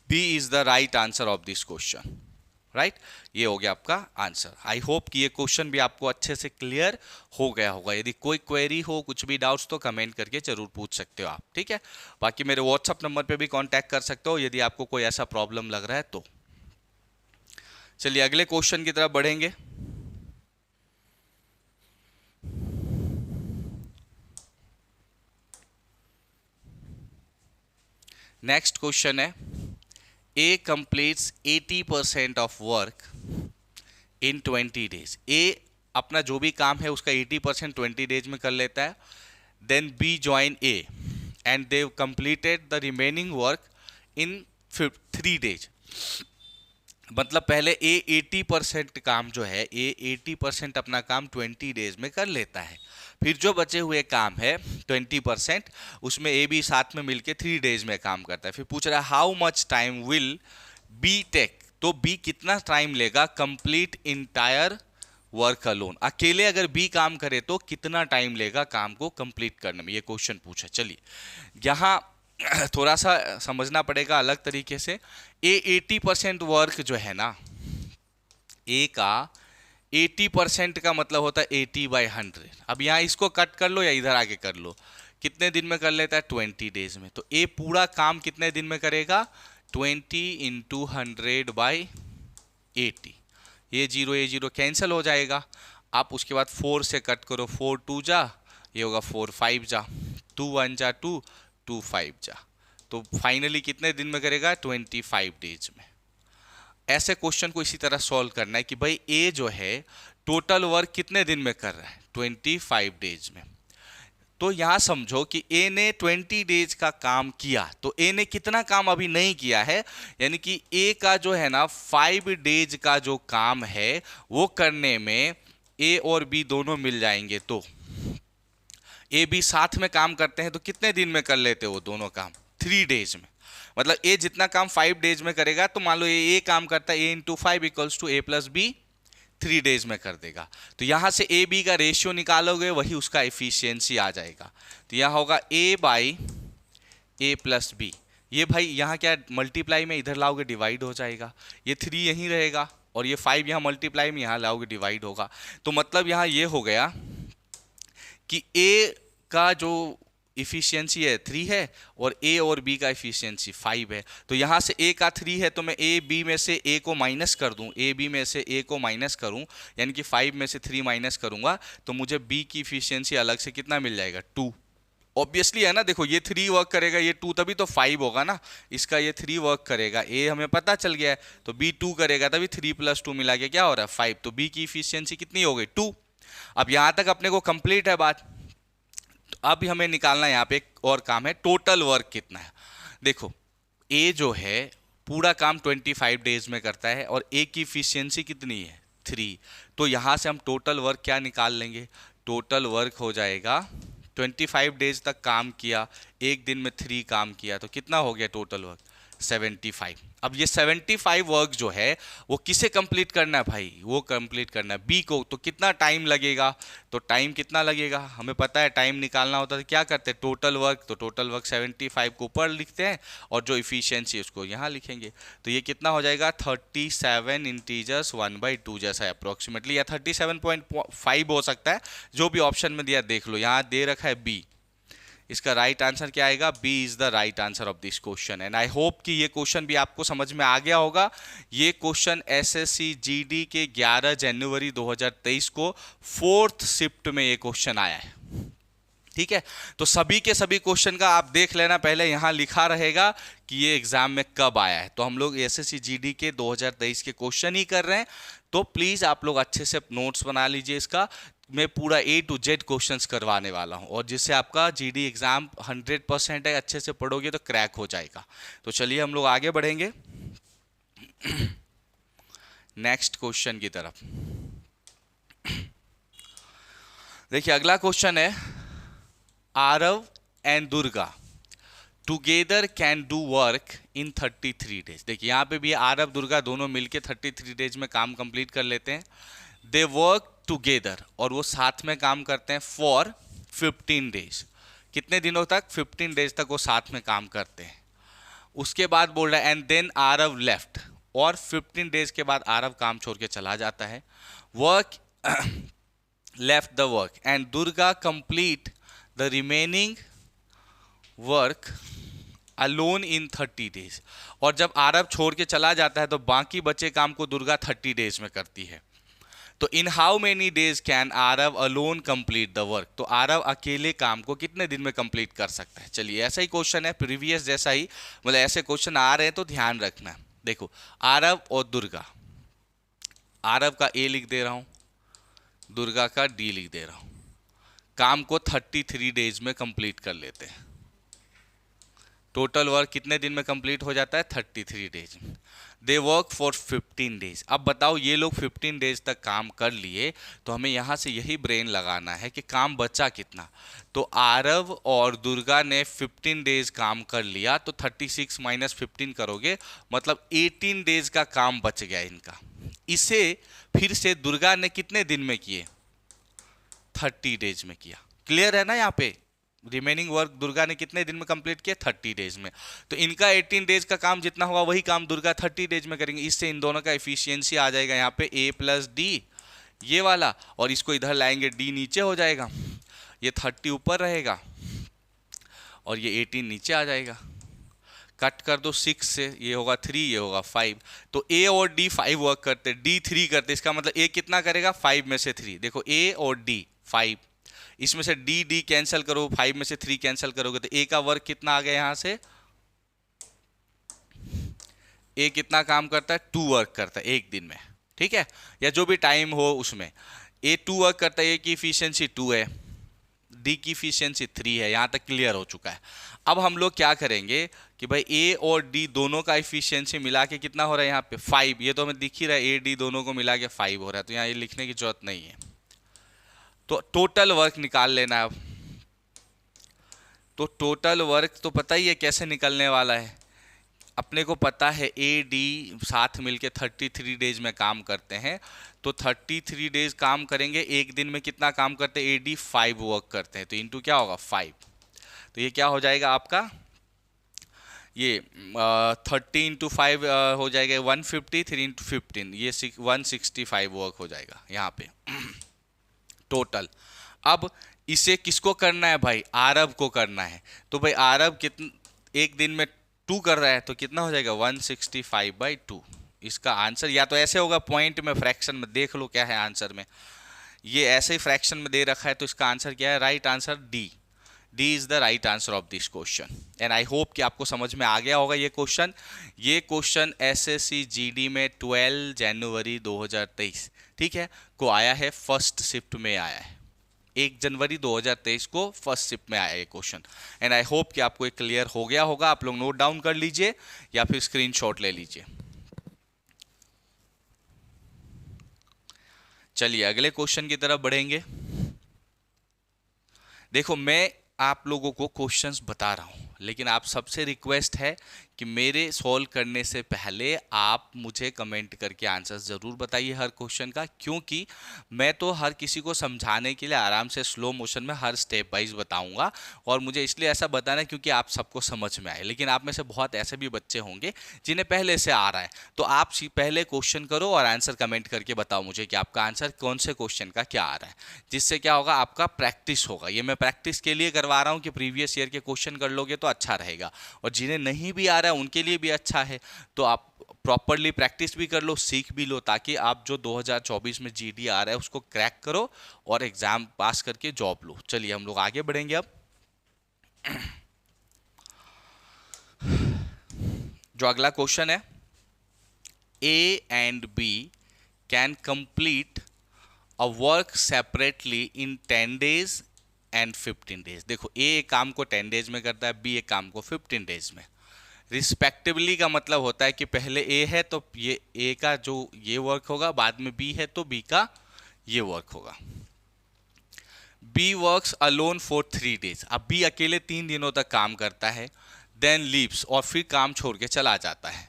[SPEAKER 1] B is the right answer of this question, right. ये हो गया आपका आंसर। आई होप कि ये क्वेश्चन भी आपको अच्छे से क्लियर हो गया होगा। यदि कोई क्वेरी हो, कुछ भी डाउट्स, तो कमेंट करके जरूर पूछ सकते हो आप, ठीक है। बाकी मेरे व्हाट्सअप नंबर पे भी कांटेक्ट कर सकते हो यदि आपको कोई ऐसा प्रॉब्लम लग रहा है तो। चलिए अगले क्वेश्चन की तरफ बढ़ेंगे। नेक्स्ट क्वेश्चन है, A completes 80% of work in 20 days। A अपना जो भी काम है उसका 80% 20 डेज में कर लेता है। Then B join A and they completed the remaining work in 3 days। मतलब पहले A 80% काम जो है, A 80% अपना काम 20 डेज में कर लेता है, फिर जो बचे हुए काम है 20% उसमें ए बी साथ में मिलके 3 डेज में काम करता है। फिर पूछ रहा है how much time will be take, तो बी कितना टाइम लेगा कंप्लीट इंटायर वर्क अलोन, अकेले अगर बी काम करे तो कितना टाइम लेगा काम को कंप्लीट करने में, ये क्वेश्चन पूछा। चलिए यहाँ थोड़ा सा समझना पड़ेगा अलग तरीके से। ए 80% वर्क जो है ना, ए का 80% का मतलब होता है 80/100। अब यहाँ इसको कट कर लो या इधर आगे कर लो, कितने दिन में कर लेता है 20 डेज में। तो ए पूरा काम कितने दिन में करेगा 20 × 100/80। ये 0 कैंसिल हो जाएगा। आप उसके बाद 4 से कट करो, 4 2 जा, ये होगा 4 5 जा, 2 1 जा 2, 2 5 जा, तो फाइनली कितने दिन में करेगा 25 डेज में। ऐसे क्वेश्चन को इसी तरह सॉल्व करना है कि भाई ए जो है टोटल वर्क कितने दिन में कर रहा है 25 डेज में। तो यहां समझो कि ए ने 20 डेज का काम किया, तो ए ने कितना काम अभी नहीं किया है, यानी कि ए का जो है ना 5 डेज का जो काम है वो करने में ए और बी दोनों मिल जाएंगे। तो ए बी साथ में काम करते हैं तो कितने दिन में कर लेते हो दोनों काम 3 डेज में। मतलब ए जितना काम 5 डेज में करेगा, तो मान लो ए काम करता है A × 5 = A + B 3 डेज में कर देगा। तो यहां से ए बी का रेशियो निकालोगे, वही उसका एफिशिएंसी आ जाएगा। तो यहां होगा A/A + B। ये भाई यहाँ क्या मल्टीप्लाई में इधर लाओगे डिवाइड हो जाएगा, ये 3 यहीं रहेगा और ये 5 यहाँ मल्टीप्लाई में यहाँ लाओगे डिवाइड होगा। तो मतलब यहाँ ये हो गया कि ए का जो इफिशियंसी है 3 है और ए और बी का इफिशियंसी 5 है। तो यहाँ से ए का 3 है तो मैं ए बी में से ए को माइनस कर दूं, ए बी में से ए को माइनस करूं, यानी कि 5 में से 3 माइनस करूंगा तो मुझे बी की इफिशियंसी अलग से कितना मिल जाएगा 2। ऑब्वियसली है ना, देखो ये 3 वर्क करेगा, ये 2 तभी तो 5 होगा ना, इसका ये 3 वर्क करेगा, ए हमें पता चल गया है, तो बी 2 करेगा तभी 3 + 2 मिला के क्या हो रहा है 5। तो बी की इफिशियंसी कितनी हो गई 2। अब यहाँ तक अपने को कंप्लीट है बात। तो अब हमें निकालना यहाँ पे एक और काम है, टोटल वर्क कितना है। देखो ए जो है पूरा काम 25 डेज में करता है और ए की इफिशियंसी कितनी है 3। तो यहाँ से हम टोटल वर्क क्या निकाल लेंगे, टोटल वर्क हो जाएगा 25 डेज तक काम किया, एक दिन में 3 काम किया, तो कितना हो गया टोटल वर्क 75। अब ये 75 वर्क जो है वो किसे कंप्लीट करना है भाई, वो कंप्लीट करना है बी को। तो कितना टाइम लगेगा, तो टाइम कितना लगेगा हमें पता है, टाइम निकालना होता है क्या करते हैं टोटल वर्क, तो टोटल वर्क 75 को ऊपर लिखते हैं और जो इफिशियंसी उसको यहाँ लिखेंगे। तो ये कितना हो जाएगा 37 इंटीजर्स 1/2 जैसा अप्रोक्सीमेटली, या 37.5 हो सकता है, जो भी ऑप्शन में दिया देख लो, यहाँ दे रखा है बी। इसका राइट आंसर क्या आएगा, B is the right answer of this question. And I hope कि ये क्वेश्चन भी आपको समझ में आ गया होगा। ये क्वेश्चन एसएससी जीडी के 11 जनवरी 2023 को 4th शिफ्ट में ये क्वेश्चन आया है। ठीक है, तो सभी के सभी क्वेश्चन का आप देख लेना, पहले यहाँ लिखा रहेगा कि ये एग्जाम में कब आया है। तो हम लोग एसएससी जीडी के 2023 के क्वेश्चन ही कर रहे हैं, तो प्लीज आप लोग अच्छे से नोट्स बना लीजिए। इसका मैं पूरा A to Z क्वेश्चंस करवाने वाला हूं, और जिससे आपका जीडी एग्जाम 100% है, अच्छे से पढ़ोगे तो क्रैक हो जाएगा। तो चलिए हम लोग आगे बढ़ेंगे नेक्स्ट क्वेश्चन की तरफ। देखिए अगला क्वेश्चन है, Aarav and Durga together can do work in 33 days. देखिए यहाँ पे भी आरव दुर्गा दोनों मिलके 33 डेज में काम कंप्लीट कर लेते हैं। दे वर्क टुगेदर, और वो साथ में काम करते हैं फॉर 15 डेज। कितने दिनों तक, 15 डेज तक वो साथ में काम करते हैं। उसके बाद बोल रहा है एंड देन आरव लेफ्ट, और 15 डेज के बाद आरव काम छोड़ के चला जाता है। Work left the work and Durga complete the remaining work alone in 30 days. और जब आरव छोड़ के चला जाता है तो बाकी बचे काम को दुर्गा 30 डेज में करती है। तो इन how many days can Aarav alone complete the work, तो आरव अकेले काम को कितने दिन में कंप्लीट कर सकता है। चलिए ऐसा ही क्वेश्चन है, प्रीवियस जैसा ही, मतलब ऐसे क्वेश्चन आ रहे हैं तो ध्यान रखना। देखो आरव और दुर्गा, आरव का ए लिख दे रहा हूं, दुर्गा का डी लिख दे रहा हूं, काम को 33 डेज में कंप्लीट कर लेते हैं। टोटल वर्क कितने दिन में कंप्लीट हो जाता है, 33 डेज में। They work for 15 days. अब बताओ ये लोग 15 डेज तक काम कर लिए, तो हमें यहाँ से यही ब्रेन लगाना है कि काम बचा कितना। तो आरव और दुर्गा ने 15 डेज काम कर लिया, तो 36 - 15 करोगे, मतलब 18 डेज का काम बच गया इनका। इसे फिर से दुर्गा ने कितने दिन में किए, 30 डेज में किया। क्लियर है ना, यहाँ पे रिमेनिंग वर्क दुर्गा ने कितने दिन में कंप्लीट किया, 30 डेज में। तो इनका 18 डेज का काम जितना होगा वही काम दुर्गा 30 डेज में करेंगे। इससे इन दोनों का एफिशिएंसी आ जाएगा यहाँ पे A + D ये वाला, और इसको इधर लाएंगे D नीचे हो जाएगा, ये 30 ऊपर रहेगा और ये 18 नीचे आ जाएगा। कट कर दो 6 से, ये होगा 3, ये होगा 5। तो A और D 5 वर्क करते, D 3 करते, इसका मतलब A कितना करेगा, 5 में से 3। देखो A और D 5, इसमें से D कैंसिल करो, 5 में से 3 कैंसिल करोगे तो A का वर्क कितना आ गया, यहां से A कितना काम करता है, 2 वर्क करता है एक दिन में। ठीक है, या जो भी टाइम हो उसमें A 2 वर्क करता है, A की इफिशियंसी 2 है, D की इफिशियंसी 3 है। यहां तक क्लियर हो चुका है। अब हम लोग क्या करेंगे कि भाई A और D दोनों का इफिशियंसी मिला के कितना हो रहा है यहाँ पे 5, ये तो हमें दिख ही रहा है, A D दोनों को मिला के 5 हो रहा है, तो यहाँ ये लिखने की जरूरत नहीं है। तो टोटल वर्क निकाल लेना है अब। तो टोटल वर्क तो पता ही है कैसे निकलने वाला है, अपने को पता है A D साथ मिलके 33 डेज में काम करते हैं। तो 33 डेज काम करेंगे, एक दिन में कितना काम करते हैं, A D 5 वर्क करते हैं, तो इनटू क्या होगा 5। तो ये क्या हो जाएगा आपका, ये 30 × 5 हो जाएगा 150, 3 × 15 ये 165 वर्क हो जाएगा यहाँ पे टोटल। अब इसे किसको करना है भाई, आरव को करना है। तो भाई आरव कितना एक दिन में 2 कर रहा है, तो कितना हो जाएगा 165/2। इसका आंसर या तो ऐसे होगा, पॉइंट में फ्रैक्शन में देख लो क्या है आंसर में, ये ऐसे ही फ्रैक्शन में दे रखा है, तो इसका आंसर क्या है, right answer D. D is the right answer of this question. And I hope कि आपको समझ में आ गया होगा ये क्वेश्चन। ये क्वेश्चन एसएससी जीडी में 12 जनवरी 2023 ठीक है को आया है, फर्स्ट शिफ्ट में आया है, 1 जनवरी 2023 को फर्स्ट शिफ्ट में आया ये क्वेश्चन। एंड आई होप कि आपको ये क्लियर हो गया होगा। आप लोग नोट डाउन कर लीजिए या फिर स्क्रीनशॉट ले लीजिए। चलिए अगले क्वेश्चन की तरफ बढ़ेंगे। देखो मैं आप लोगों को क्वेश्चंस बता रहा हूं, लेकिन आप सबसे रिक्वेस्ट है कि मेरे सॉल्व करने से पहले आप मुझे कमेंट करके आंसर्स जरूर बताइए हर क्वेश्चन का, क्योंकि मैं तो हर किसी को समझाने के लिए आराम से स्लो मोशन में हर स्टेप वाइज बताऊंगा। और मुझे इसलिए ऐसा बताना है क्योंकि आप सबको समझ में आए, लेकिन आप में से बहुत ऐसे भी बच्चे होंगे जिन्हें पहले से आ रहा है। तो आप पहले क्वेश्चन करो और आंसर कमेंट करके बताओ मुझे कि आपका आंसर कौन से क्वेश्चन का क्या आ रहा है, जिससे क्या होगा, आपका प्रैक्टिस होगा। ये मैं प्रैक्टिस के लिए करवा रहा हूँ कि प्रीवियस ईयर के क्वेश्चन कर लोगे तो अच्छा रहेगा, और जिन्हें नहीं भी आ रहा है उनके लिए भी अच्छा है। तो आप प्रॉपरली प्रैक्टिस भी कर लो, सीख भी लो, ताकि आप जो 2024 में जीडी आ रहा है उसको क्रैक करो और एग्जाम पास करके जॉब लो। चलिए हम लोग आगे बढ़ेंगे अब। जो अगला क्वेश्चन है, A and B can complete a work separately in 10 days and 15 days। देखो ए एक काम को 10 days में करता है, बी एक काम को 15 days में। रिस्पेक्टिवली का मतलब होता है कि पहले ए है तो ये ए का जो ये वर्क होगा, बाद में बी है तो बी का ये वर्क होगा। B works alone for 3 days। अब बी अकेले 3 दिनों तक काम करता है, देन लीव्स, और फिर काम छोड़ के चला जाता है।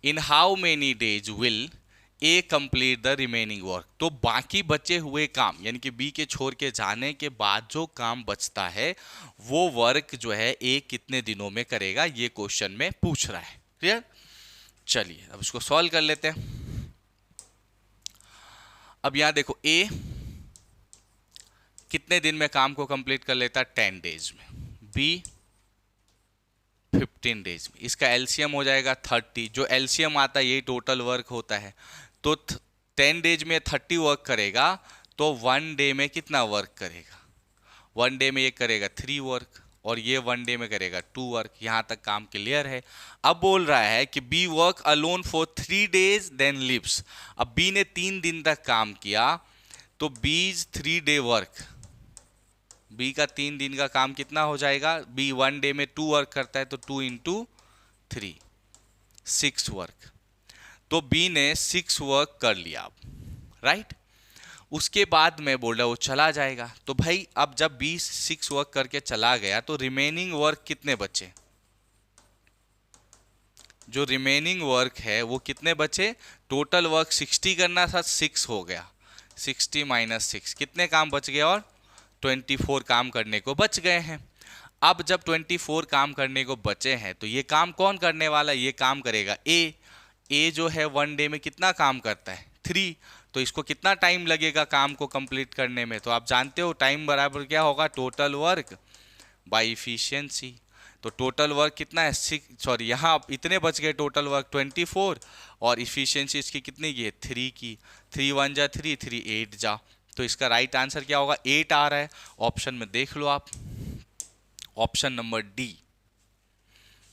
[SPEAKER 1] इन how many days will A complete the remaining work. तो बाकी बचे हुए काम, यानी कि बी के छोड़ के जाने के बाद जो काम बचता है वो वर्क जो है ए कितने दिनों में करेगा, ये क्वेश्चन में पूछ रहा है। क्लियर? चलिए अब इसको सॉल्व कर लेते हैं। अब यहां देखो ए कितने दिन में काम को कंप्लीट कर लेता है, 10 days में। बी 15 days में। इसका एलसीएम हो जाएगा 30। जो एलसीएम आता है यही टोटल वर्क होता है। तो 10 days में 30 वर्क करेगा, तो 1 day में कितना वर्क करेगा? 1 day में ये करेगा 3 वर्क, और ये 1 day में करेगा 2 वर्क। यहां तक काम क्लियर है। अब बोल रहा है कि B work alone for 3 days then leaves. अब बी ने 3 दिन तक काम किया, तो बीज 3 day वर्क, बी का 3 दिन का काम कितना हो जाएगा? बी 1 day में 2 वर्क करता है, तो 2 into 3 6 वर्क। तो बी ने 6 वर्क कर लिया अब, राइट। उसके बाद में बोल रहा वो चला जाएगा। तो भाई अब जब बी 6 वर्क करके चला गया तो रिमेनिंग वर्क कितने बचे? जो रिमेनिंग वर्क है वो कितने बचे? टोटल वर्क 60 करना था, 6 हो गया। 60 माइनस 6 कितने काम बच गए? और 24 काम करने को बच गए हैं। अब जब 24 काम करने को बचे हैं तो ये काम कौन करने वाला है? ये काम करेगा ए। ए जो है 1 day में कितना काम करता है? 3। तो इसको कितना टाइम लगेगा काम को कंप्लीट करने में? तो आप जानते हो टाइम बराबर क्या होगा? Total work by efficiency. तो टोटल वर्क कितना है? 6, सॉरी यहाँ इतने बच गए टोटल वर्क 24, और इफिशियंसी इसकी कितनी की है? 3 की। 3 1 जा 3, 3 8 जा। तो इसका राइट आंसर क्या होगा? 8 आ रहा है। ऑप्शन में देख लो आप, ऑप्शन नंबर डी,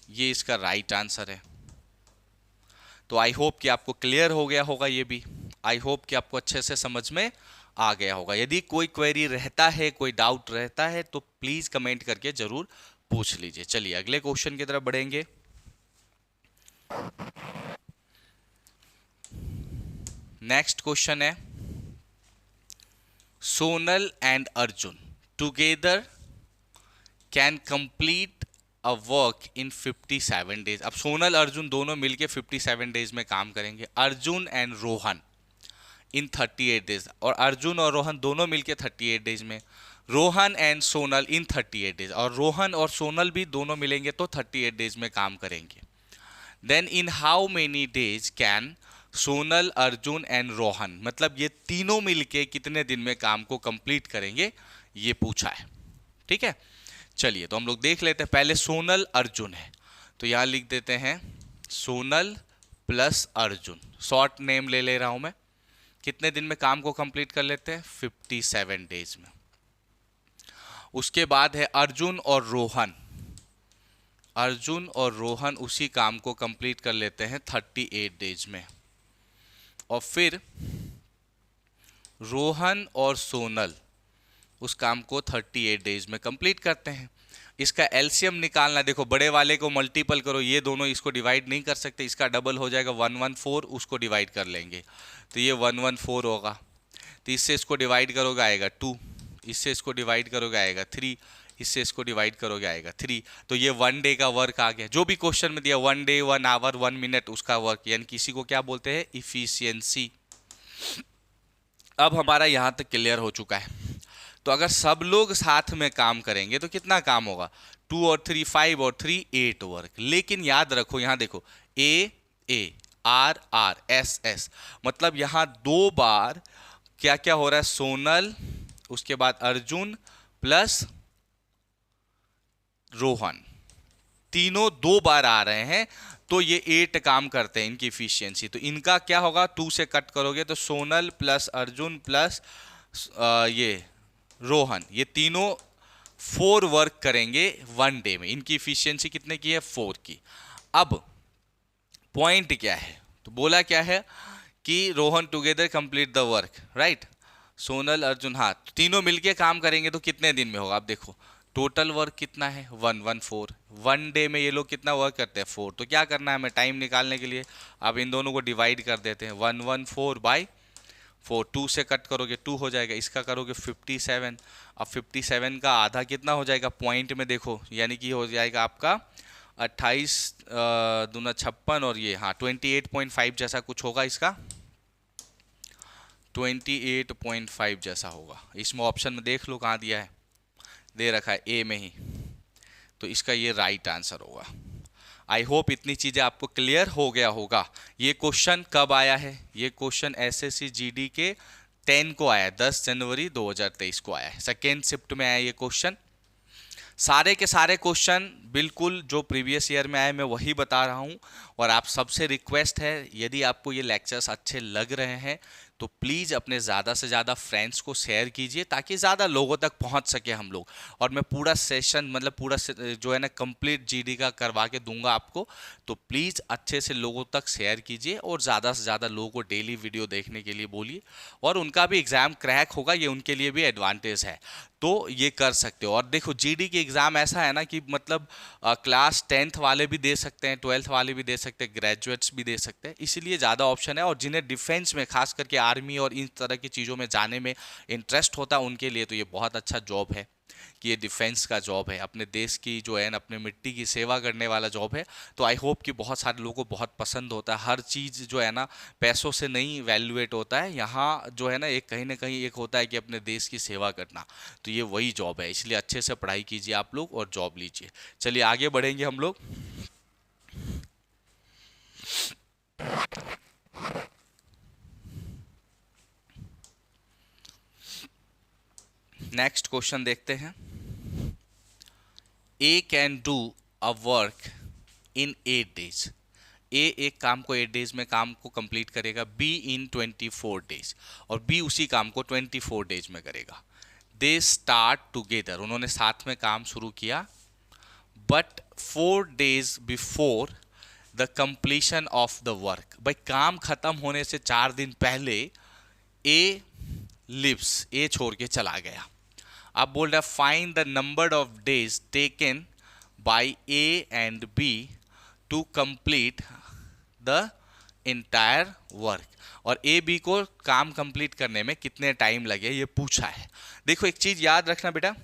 [SPEAKER 1] ये इसका राइट आंसर है। तो आई होप कि आपको क्लियर हो गया होगा ये भी। आई होप कि आपको अच्छे से समझ में आ गया होगा। यदि कोई क्वेरी रहता है, कोई डाउट रहता है, तो प्लीज कमेंट करके जरूर पूछ लीजिए। चलिए अगले क्वेश्चन की तरफ बढ़ेंगे। नेक्स्ट क्वेश्चन है, Sonal and Arjun together can complete a work in 57 days। अब सोनल अर्जुन दोनों मिलके 57 days में काम करेंगे। Arjun and Rohan in 38 days, और अर्जुन और रोहन दोनों मिलके 38 days में। Rohan and Sonal in 38 days, और रोहन और सोनल भी दोनों मिलेंगे तो 38 days में काम करेंगे। Then in how many days can Sonal, Arjun and Rohan, मतलब ये तीनों मिलके कितने दिन में काम को कंप्लीट करेंगे, ये पूछा है। ठीक है, चलिए तो हम लोग देख लेते हैं। पहले सोनल अर्जुन है, तो यहां लिख देते हैं Sonal plus Arjun, short name ले रहा हूं मैं। कितने दिन में काम को कंप्लीट कर लेते हैं? 57 days में। उसके बाद है अर्जुन और रोहन। अर्जुन और रोहन उसी काम को कंप्लीट कर लेते हैं 38 days में। और फिर रोहन और सोनल उस काम को 38 days में कंप्लीट करते हैं। इसका एलसीएम निकालना, देखो बड़े वाले को मल्टीपल करो, ये दोनों इसको डिवाइड नहीं कर सकते, इसका डबल हो जाएगा 114, उसको डिवाइड कर लेंगे तो ये 114 होगा। तो इससे इसको डिवाइड करोगे आएगा 2, इससे इसको डिवाइड करोगे आएगा 3, इससे इसको डिवाइड करोगे आएगा 3। तो ये 1 डे का वर्क आ गया। जो भी क्वेश्चन में दिया 1 डे 1 आवर 1 मिनट उसका वर्क, यानी किसी को क्या बोलते हैं, इफिशियंसी। अब हमारा यहाँ तक क्लियर हो चुका है। तो अगर सब लोग साथ में काम करेंगे तो कितना काम होगा, 2 और 3 5 और 3 8 वर्क। लेकिन याद रखो यहाँ देखो A A R R S S, मतलब यहाँ 2 बार क्या क्या हो रहा है, सोनल, उसके बाद अर्जुन प्लस रोहन, तीनों 2 बार आ रहे हैं। तो ये 8 काम करते हैं इनकी इफिशियंसी। तो इनका क्या होगा, 2 से कट करोगे तो सोनल प्लस अर्जुन प्लस ये रोहन, ये तीनों 4 वर्क करेंगे 1 डे में। इनकी इफिशियंसी कितने की है, 4 की। अब पॉइंट क्या है, तो बोला क्या है कि Rohan together complete the work, right. Sonal Arjun, हाँ, तीनों मिलके काम करेंगे तो कितने दिन में होगा। अब देखो टोटल वर्क कितना है, 114। 1 डे में ये लोग कितना वर्क करते हैं, 4। तो क्या करना है हमें टाइम निकालने के लिए, अब इन दोनों को डिवाइड कर देते हैं, 114/4। 2 से कट करोगे 2 हो जाएगा, इसका करोगे 57। अब 57 का आधा कितना हो जाएगा, पॉइंट में देखो, यानी कि हो जाएगा आपका 28 दूना 56 और ये हाँ 28.5 जैसा कुछ होगा, इसका 28.5 जैसा होगा। इसमें ऑप्शन में देख लो कहाँ दिया है, दे रखा है ए में ही, तो इसका ये राइट आंसर होगा। आई होप इतनी चीज़ें आपको क्लियर हो गया होगा। ये क्वेश्चन कब आया है, ये क्वेश्चन एसएससी जीडी के 10 को आया है, 10 जनवरी 2023 को आया है, सेकेंड शिफ्ट में आया ये क्वेश्चन। सारे के सारे क्वेश्चन बिल्कुल जो प्रीवियस ईयर में आए मैं वही बता रहा हूँ। और आप सबसे रिक्वेस्ट है, यदि आपको ये लेक्चर्स अच्छे लग रहे हैं तो प्लीज़ अपने ज़्यादा से ज़्यादा फ्रेंड्स को शेयर कीजिए ताकि ज़्यादा लोगों तक पहुंच सके हम लोग। और मैं पूरा सेशन मतलब पूरा जो है ना कंप्लीट जीडी का करवा के दूंगा आपको, तो प्लीज़ अच्छे से लोगों तक शेयर कीजिए और ज़्यादा से ज़्यादा लोगों को डेली वीडियो देखने के लिए बोलिए। और उनका भी एग्ज़ाम क्रैक होगा, ये उनके लिए भी एडवांटेज है, तो ये कर सकते हो। और देखो जीडी की एग्ज़ाम ऐसा है ना कि मतलब क्लास 10th वाले भी दे सकते हैं, 12th वाले भी दे सकते हैं, ग्रेजुएट्स भी दे सकते हैं, इसीलिए ज़्यादा ऑप्शन है। और जिन्हें डिफेंस में खास करके आर्मी और इन तरह की चीज़ों में जाने में इंटरेस्ट होता है उनके लिए तो ये बहुत अच्छा जॉब है कि ये डिफेंस का जॉब है, अपने देश की जो है ना अपने मिट्टी की सेवा करने वाला जॉब है। तो आई होप कि बहुत सारे लोगों को बहुत पसंद होता है। हर चीज़ जो है ना पैसों से नहीं वैल्यूएट होता है, यहाँ जो है ना एक कहीं ना कहीं एक होता है कि अपने देश की सेवा करना, तो ये वही जॉब है। इसलिए अच्छे से पढ़ाई कीजिए आप लोग और जॉब लीजिए। चलिए आगे बढ़ेंगे हम लोग। नेक्स्ट क्वेश्चन देखते हैं। A can do a work in 8 days. A एक काम को 8 डेज में काम को कंप्लीट करेगा, बी इन 24 डेज, और बी उसी काम को 24 डेज में करेगा। दे स्टार्ट टुगेदर, उन्होंने साथ में काम शुरू किया, but 4 days before the completion of the work. भाई काम खत्म होने से 4 दिन पहले ए लिव्स, ए छोड़ के चला गया। अब बोल रहा है find the number of days taken by A and B to complete the entire work. और ए बी को काम कंप्लीट करने में कितने टाइम लगे ये पूछा है। देखो एक चीज याद रखना बेटा,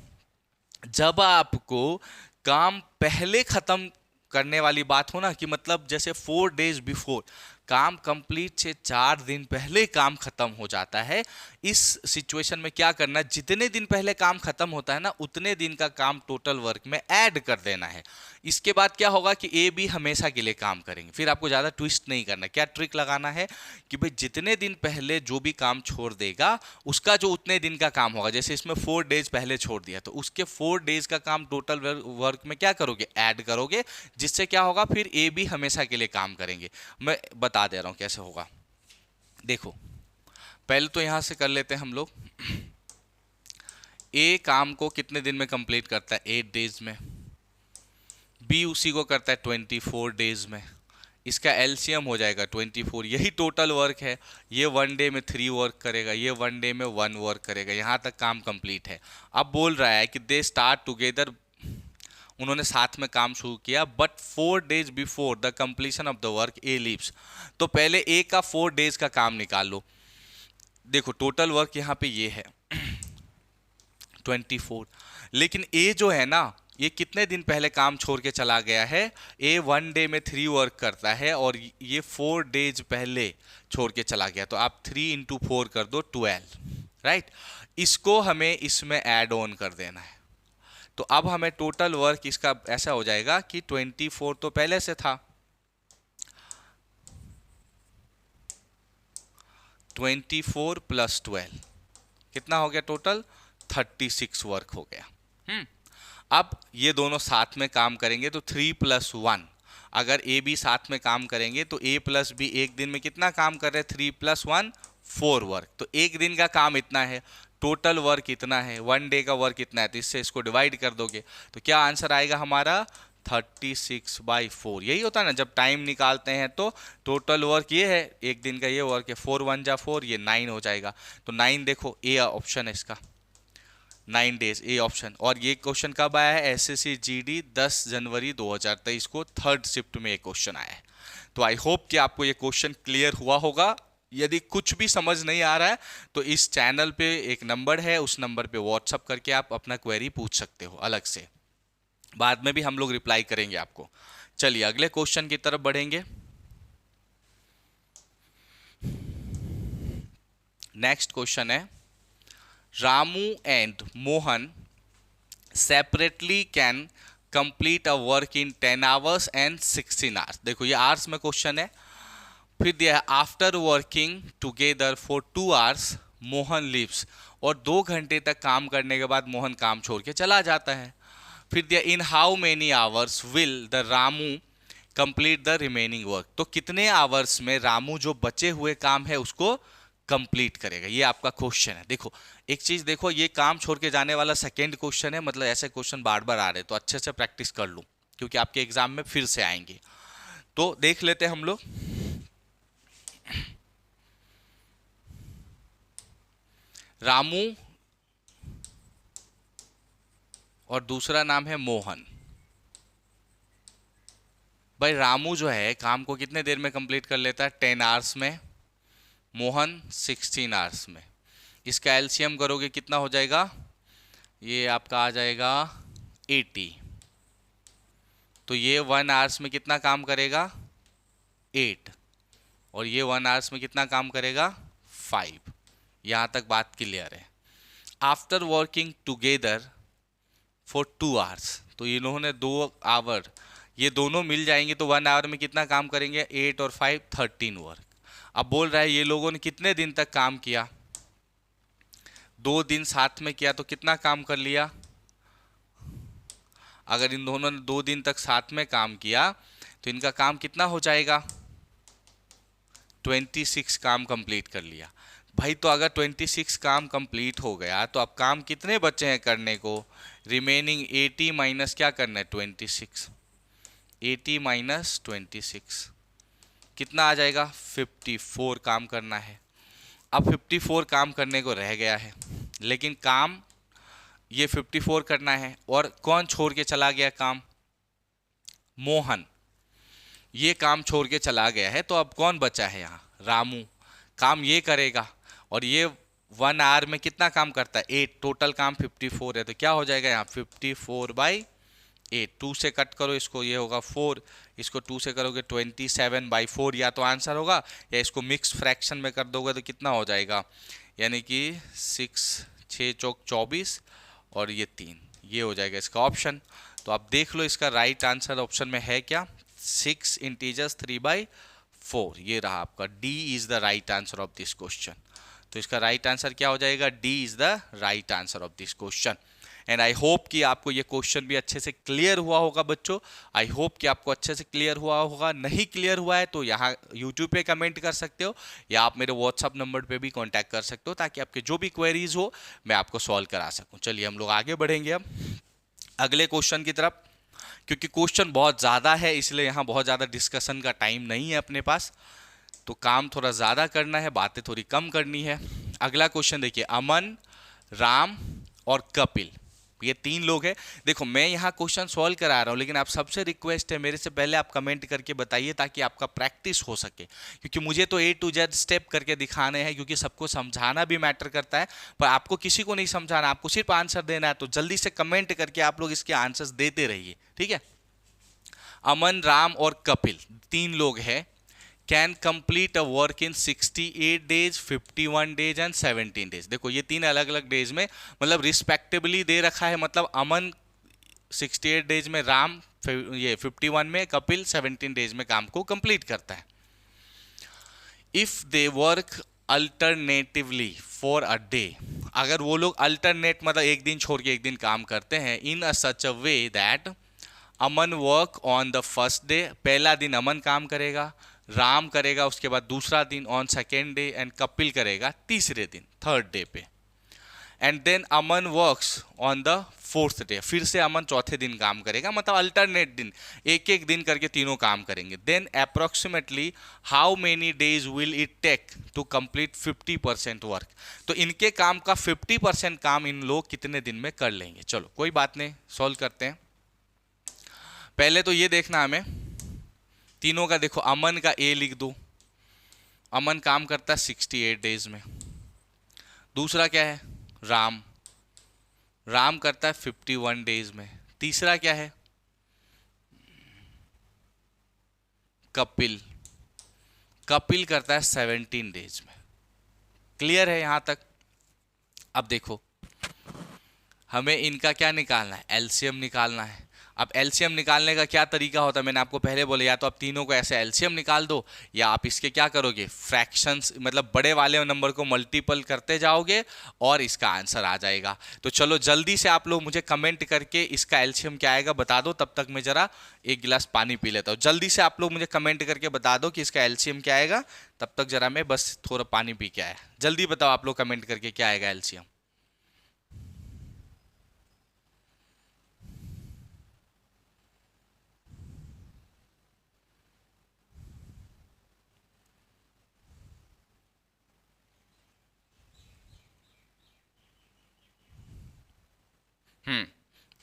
[SPEAKER 1] जब आपको काम पहले खत्म करने वाली बात हो ना, कि मतलब जैसे 4 डेज बिफोर, काम कंप्लीट से 4 दिन पहले काम खत्म हो जाता है, इस सिचुएशन में क्या करना है, जितने दिन पहले काम खत्म होता है ना उतने दिन का काम टोटल वर्क में ऐड कर देना है। इसके बाद क्या होगा कि ए बी हमेशा के लिए काम करेंगे, फिर आपको ज़्यादा ट्विस्ट नहीं करना। क्या ट्रिक लगाना है कि भाई जितने दिन पहले जो भी काम छोड़ देगा उसका जो उतने दिन का काम होगा, जैसे इसमें 4 डेज पहले छोड़ दिया तो उसके 4 डेज का काम टोटल वर्क में क्या करोगे, ऐड करोगे, जिससे क्या होगा फिर ए बी हमेशा के लिए काम करेंगे। मैं बता दे रहा हूं कैसे होगा। देखो पहले तो यहां से कर लेते हैं हम लोग। ए काम को कितने दिन में कंप्लीट करता है, 8 डेज में। बी उसी को करता है 24 डेज में। इसका एलसीएम हो जाएगा 24, यही टोटल वर्क है। ये 1 डे में 3 वर्क करेगा, ये 1 डे में 1 वर्क करेगा, यहां तक काम कंप्लीट है। अब बोल रहा है कि दे स्टार्ट टुगेदर, उन्होंने साथ में काम शुरू किया, but 4 days before the completion of the work A leaves. तो पहले ए का 4 डेज का काम निकाल लो। देखो टोटल वर्क यहाँ पे ये है 24, लेकिन ए जो है ना ये कितने दिन पहले काम छोड़ के चला गया है, ए 1 डे में 3 वर्क करता है और ये 4 डेज पहले छोड़ के चला गया, तो आप 3 इंटू 4 कर दो 12, राइट। इसको हमें इसमें ऐड ऑन कर देना है, तो अब हमें टोटल वर्क इसका ऐसा हो जाएगा कि 24 तो पहले से था, 24 प्लस 12 कितना हो गया टोटल 36 वर्क हो गया। अब ये दोनों साथ में काम करेंगे तो 3 प्लस 1, अगर ए बी साथ में काम करेंगे तो ए प्लस बी एक दिन में कितना काम कर रहे हैं, 3 प्लस 1 4 वर्क, तो एक दिन का काम इतना है, टोटल वर्क इतना है, 1 डे का वर्क इतना है, तो इससे इसको डिवाइड कर दोगे तो क्या आंसर आएगा हमारा 36/4। यही होता है ना जब टाइम निकालते हैं तो टोटल वर्क ये है, एक दिन का ये वर्क है, 4 1 जा 4, ये 9 हो जाएगा, तो 9 देखो ए ऑप्शन है इसका, 9 डेज ए ऑप्शन। और ये क्वेश्चन कब आया है, एसएससी जीडी 10 जनवरी 2023 को थर्ड शिफ्ट में ये क्वेश्चन आया है। तो आई होप कि आपको ये क्वेश्चन क्लियर हुआ होगा। यदि कुछ भी समझ नहीं आ रहा है तो इस चैनल पे एक नंबर है, उस नंबर पे व्हाट्सअप करके आप अपना क्वेरी पूछ सकते हो अलग से, बाद में भी हम लोग रिप्लाई करेंगे आपको। चलिए अगले क्वेश्चन की तरफ बढ़ेंगे। नेक्स्ट क्वेश्चन है, Ramu and Mohan separately can complete a work in 10 hours and 16 hours. देखो ये आवर्स में क्वेश्चन है, फिर दिया है after working together for 2 hours Mohan leaves, और 2 घंटे तक काम करने के बाद मोहन काम छोड़ के चला जाता है। फिर दिया इन how many hours will the Ramu complete the remaining work, तो कितने आवर्स में रामू जो बचे हुए काम है उसको कंप्लीट करेगा, ये आपका क्वेश्चन है। देखो एक चीज देखो, ये काम छोड़ के जाने वाला सेकेंड क्वेश्चन है, मतलब ऐसे क्वेश्चन बार बार आ रहे हैं तो अच्छे से प्रैक्टिस कर लूं क्योंकि आपके एग्जाम में फिर से आएंगे। तो देख लेते हैं हम लोग, रामू और दूसरा नाम है मोहन। भाई रामू जो है काम को कितने देर में कंप्लीट कर लेता है, 10 आवर्स में, मोहन 16 आवर्स में। इसका एलसीएम करोगे कितना हो जाएगा, ये आपका आ जाएगा 80, तो ये 1 आवर्स में कितना काम करेगा 8, और ये 1 आवर्स में कितना काम करेगा 5। यहाँ तक बात क्लियर है। After working together for 2 hours, तो इन्होंने 2 आवर, ये दोनों मिल जाएंगे तो 1 आवर में कितना काम करेंगे, 8 और 5 13 वर्क। अब बोल रहा है ये लोगों ने कितने दिन तक काम किया, 2 दिन साथ में किया तो कितना काम कर लिया, अगर इन दोनों ने 2 दिन तक साथ में काम किया तो इनका काम कितना हो जाएगा, 26 काम कंप्लीट कर लिया। भाई तो अगर 26 काम कंप्लीट हो गया तो अब काम कितने बचे हैं करने को, रिमेनिंग 80 माइनस क्या करना है 26, 80 माइनस 26 कितना आ जाएगा 54 काम करना है। अब 54 काम करने को रह गया है, लेकिन काम ये 54 करना है, और कौन छोड़ के चला गया काम, मोहन, ये काम छोड़ के चला गया है, तो अब कौन बचा है यहाँ, रामू। काम ये करेगा और ये 1 आवर में कितना काम करता है 8, टोटल काम 54 है, तो क्या हो जाएगा यहाँ 54/8, 2 से कट करो इसको, ये होगा 4, इसको 2 से करोगे 27/4, या तो आंसर होगा, या इसको मिक्स फ्रैक्शन में कर दोगे तो कितना हो जाएगा, यानी कि 6 6 चौक 24 और ये 3, ये हो जाएगा इसका ऑप्शन। तो आप देख लो इसका राइट आंसर ऑप्शन में है क्या, 6 इंटीजर्स 3/4, ये रहा आपका, D is the right answer of this question. तो इसका राइट आंसर क्या हो जाएगा, D is the right answer of this question. And I hope कि आपको ये क्वेश्चन भी अच्छे से क्लियर हुआ होगा बच्चों, आई होप कि आपको अच्छे से क्लियर हुआ होगा। नहीं क्लियर हुआ है तो यहाँ यूट्यूब पे कमेंट कर सकते हो, या आप मेरे व्हाट्सअप नंबर पे भी कांटेक्ट कर सकते हो, ताकि आपके जो भी क्वेरीज हो मैं आपको सॉल्व करा सकूँ। चलिए हम लोग आगे बढ़ेंगे अब अगले क्वेश्चन की तरफ, क्योंकि क्वेश्चन बहुत ज़्यादा है इसलिए यहाँ बहुत ज़्यादा डिस्कशन का टाइम नहीं है अपने पास, तो काम थोड़ा ज़्यादा करना है, बातें थोड़ी कम करनी है। अगला क्वेश्चन देखिए, अमन, राम और कपिल ये 3 लोग हैं। देखो मैं यहाँ क्वेश्चन सॉल्व करा रहा हूँ, लेकिन आप सबसे रिक्वेस्ट है मेरे से पहले आप कमेंट करके बताइए ताकि आपका प्रैक्टिस हो सके, क्योंकि मुझे तो A to Z स्टेप करके दिखाने हैं, क्योंकि सबको समझाना भी मैटर करता है, पर आपको किसी को नहीं समझाना, आपको सिर्फ आंसर देना है। तो जल्दी से कमेंट करके आप लोग इसके आंसर्स देते रहिए, ठीक है। अमन, राम और कपिल 3 लोग हैं, can complete a work in 68 days, 51 days and 17 days. देखो ये 3 अलग अलग डेज में मतलब रिस्पेक्टिवली दे रखा है, मतलब अमन 68 डेज में, राम ये 51 में, कपिल 17 डेज में काम को कंप्लीट करता है। If they work alternatively for a day, अगर वो लोग अल्टरनेट मतलब एक दिन छोड़ के एक दिन काम करते हैं, in a such a way that Aman work on the first day, पहला दिन अमन काम करेगा, राम करेगा उसके बाद दूसरा दिन on second day, and Kapil करेगा तीसरे दिन थर्ड डे पे, and then Aman works on the fourth day, फिर से अमन चौथे दिन काम करेगा, मतलब अल्टरनेट दिन एक एक दिन करके तीनों काम करेंगे। Then approximately how many days will it take to complete 50% work, तो इनके काम का 50% काम इन लोग कितने दिन में कर लेंगे। चलो कोई बात नहीं, सॉल्व करते हैं। पहले तो ये देखना हमें तीनों का, देखो अमन का ए लिख दो, अमन काम करता है 68 डेज में। दूसरा क्या है, राम, राम करता है 51 डेज में। तीसरा क्या है, कपिल, कपिल करता है 17 डेज में। क्लियर है यहां तक। अब देखो हमें इनका क्या निकालना है, एलसीएम निकालना है। अब एलसीएम निकालने का क्या तरीका होता है, मैंने आपको पहले बोला, या तो आप तीनों को ऐसे एलसीएम निकाल दो, या आप इसके क्या करोगे, फ्रैक्शंस मतलब बड़े वाले नंबर को मल्टीपल करते जाओगे और इसका आंसर आ जाएगा। तो चलो जल्दी से आप लोग मुझे कमेंट करके इसका एलसीएम क्या आएगा बता दो, तब तक मैं जरा एक गिलास पानी पी लेता हूँ। जल्दी से आप लोग मुझे कमेंट करके बता दो कि इसका एलसीएम क्या आएगा, तब तक जरा मैं बस थोड़ा पानी पी के आया। जल्दी बताओ आप लोग कमेंट करके क्या आएगा एलसीएम।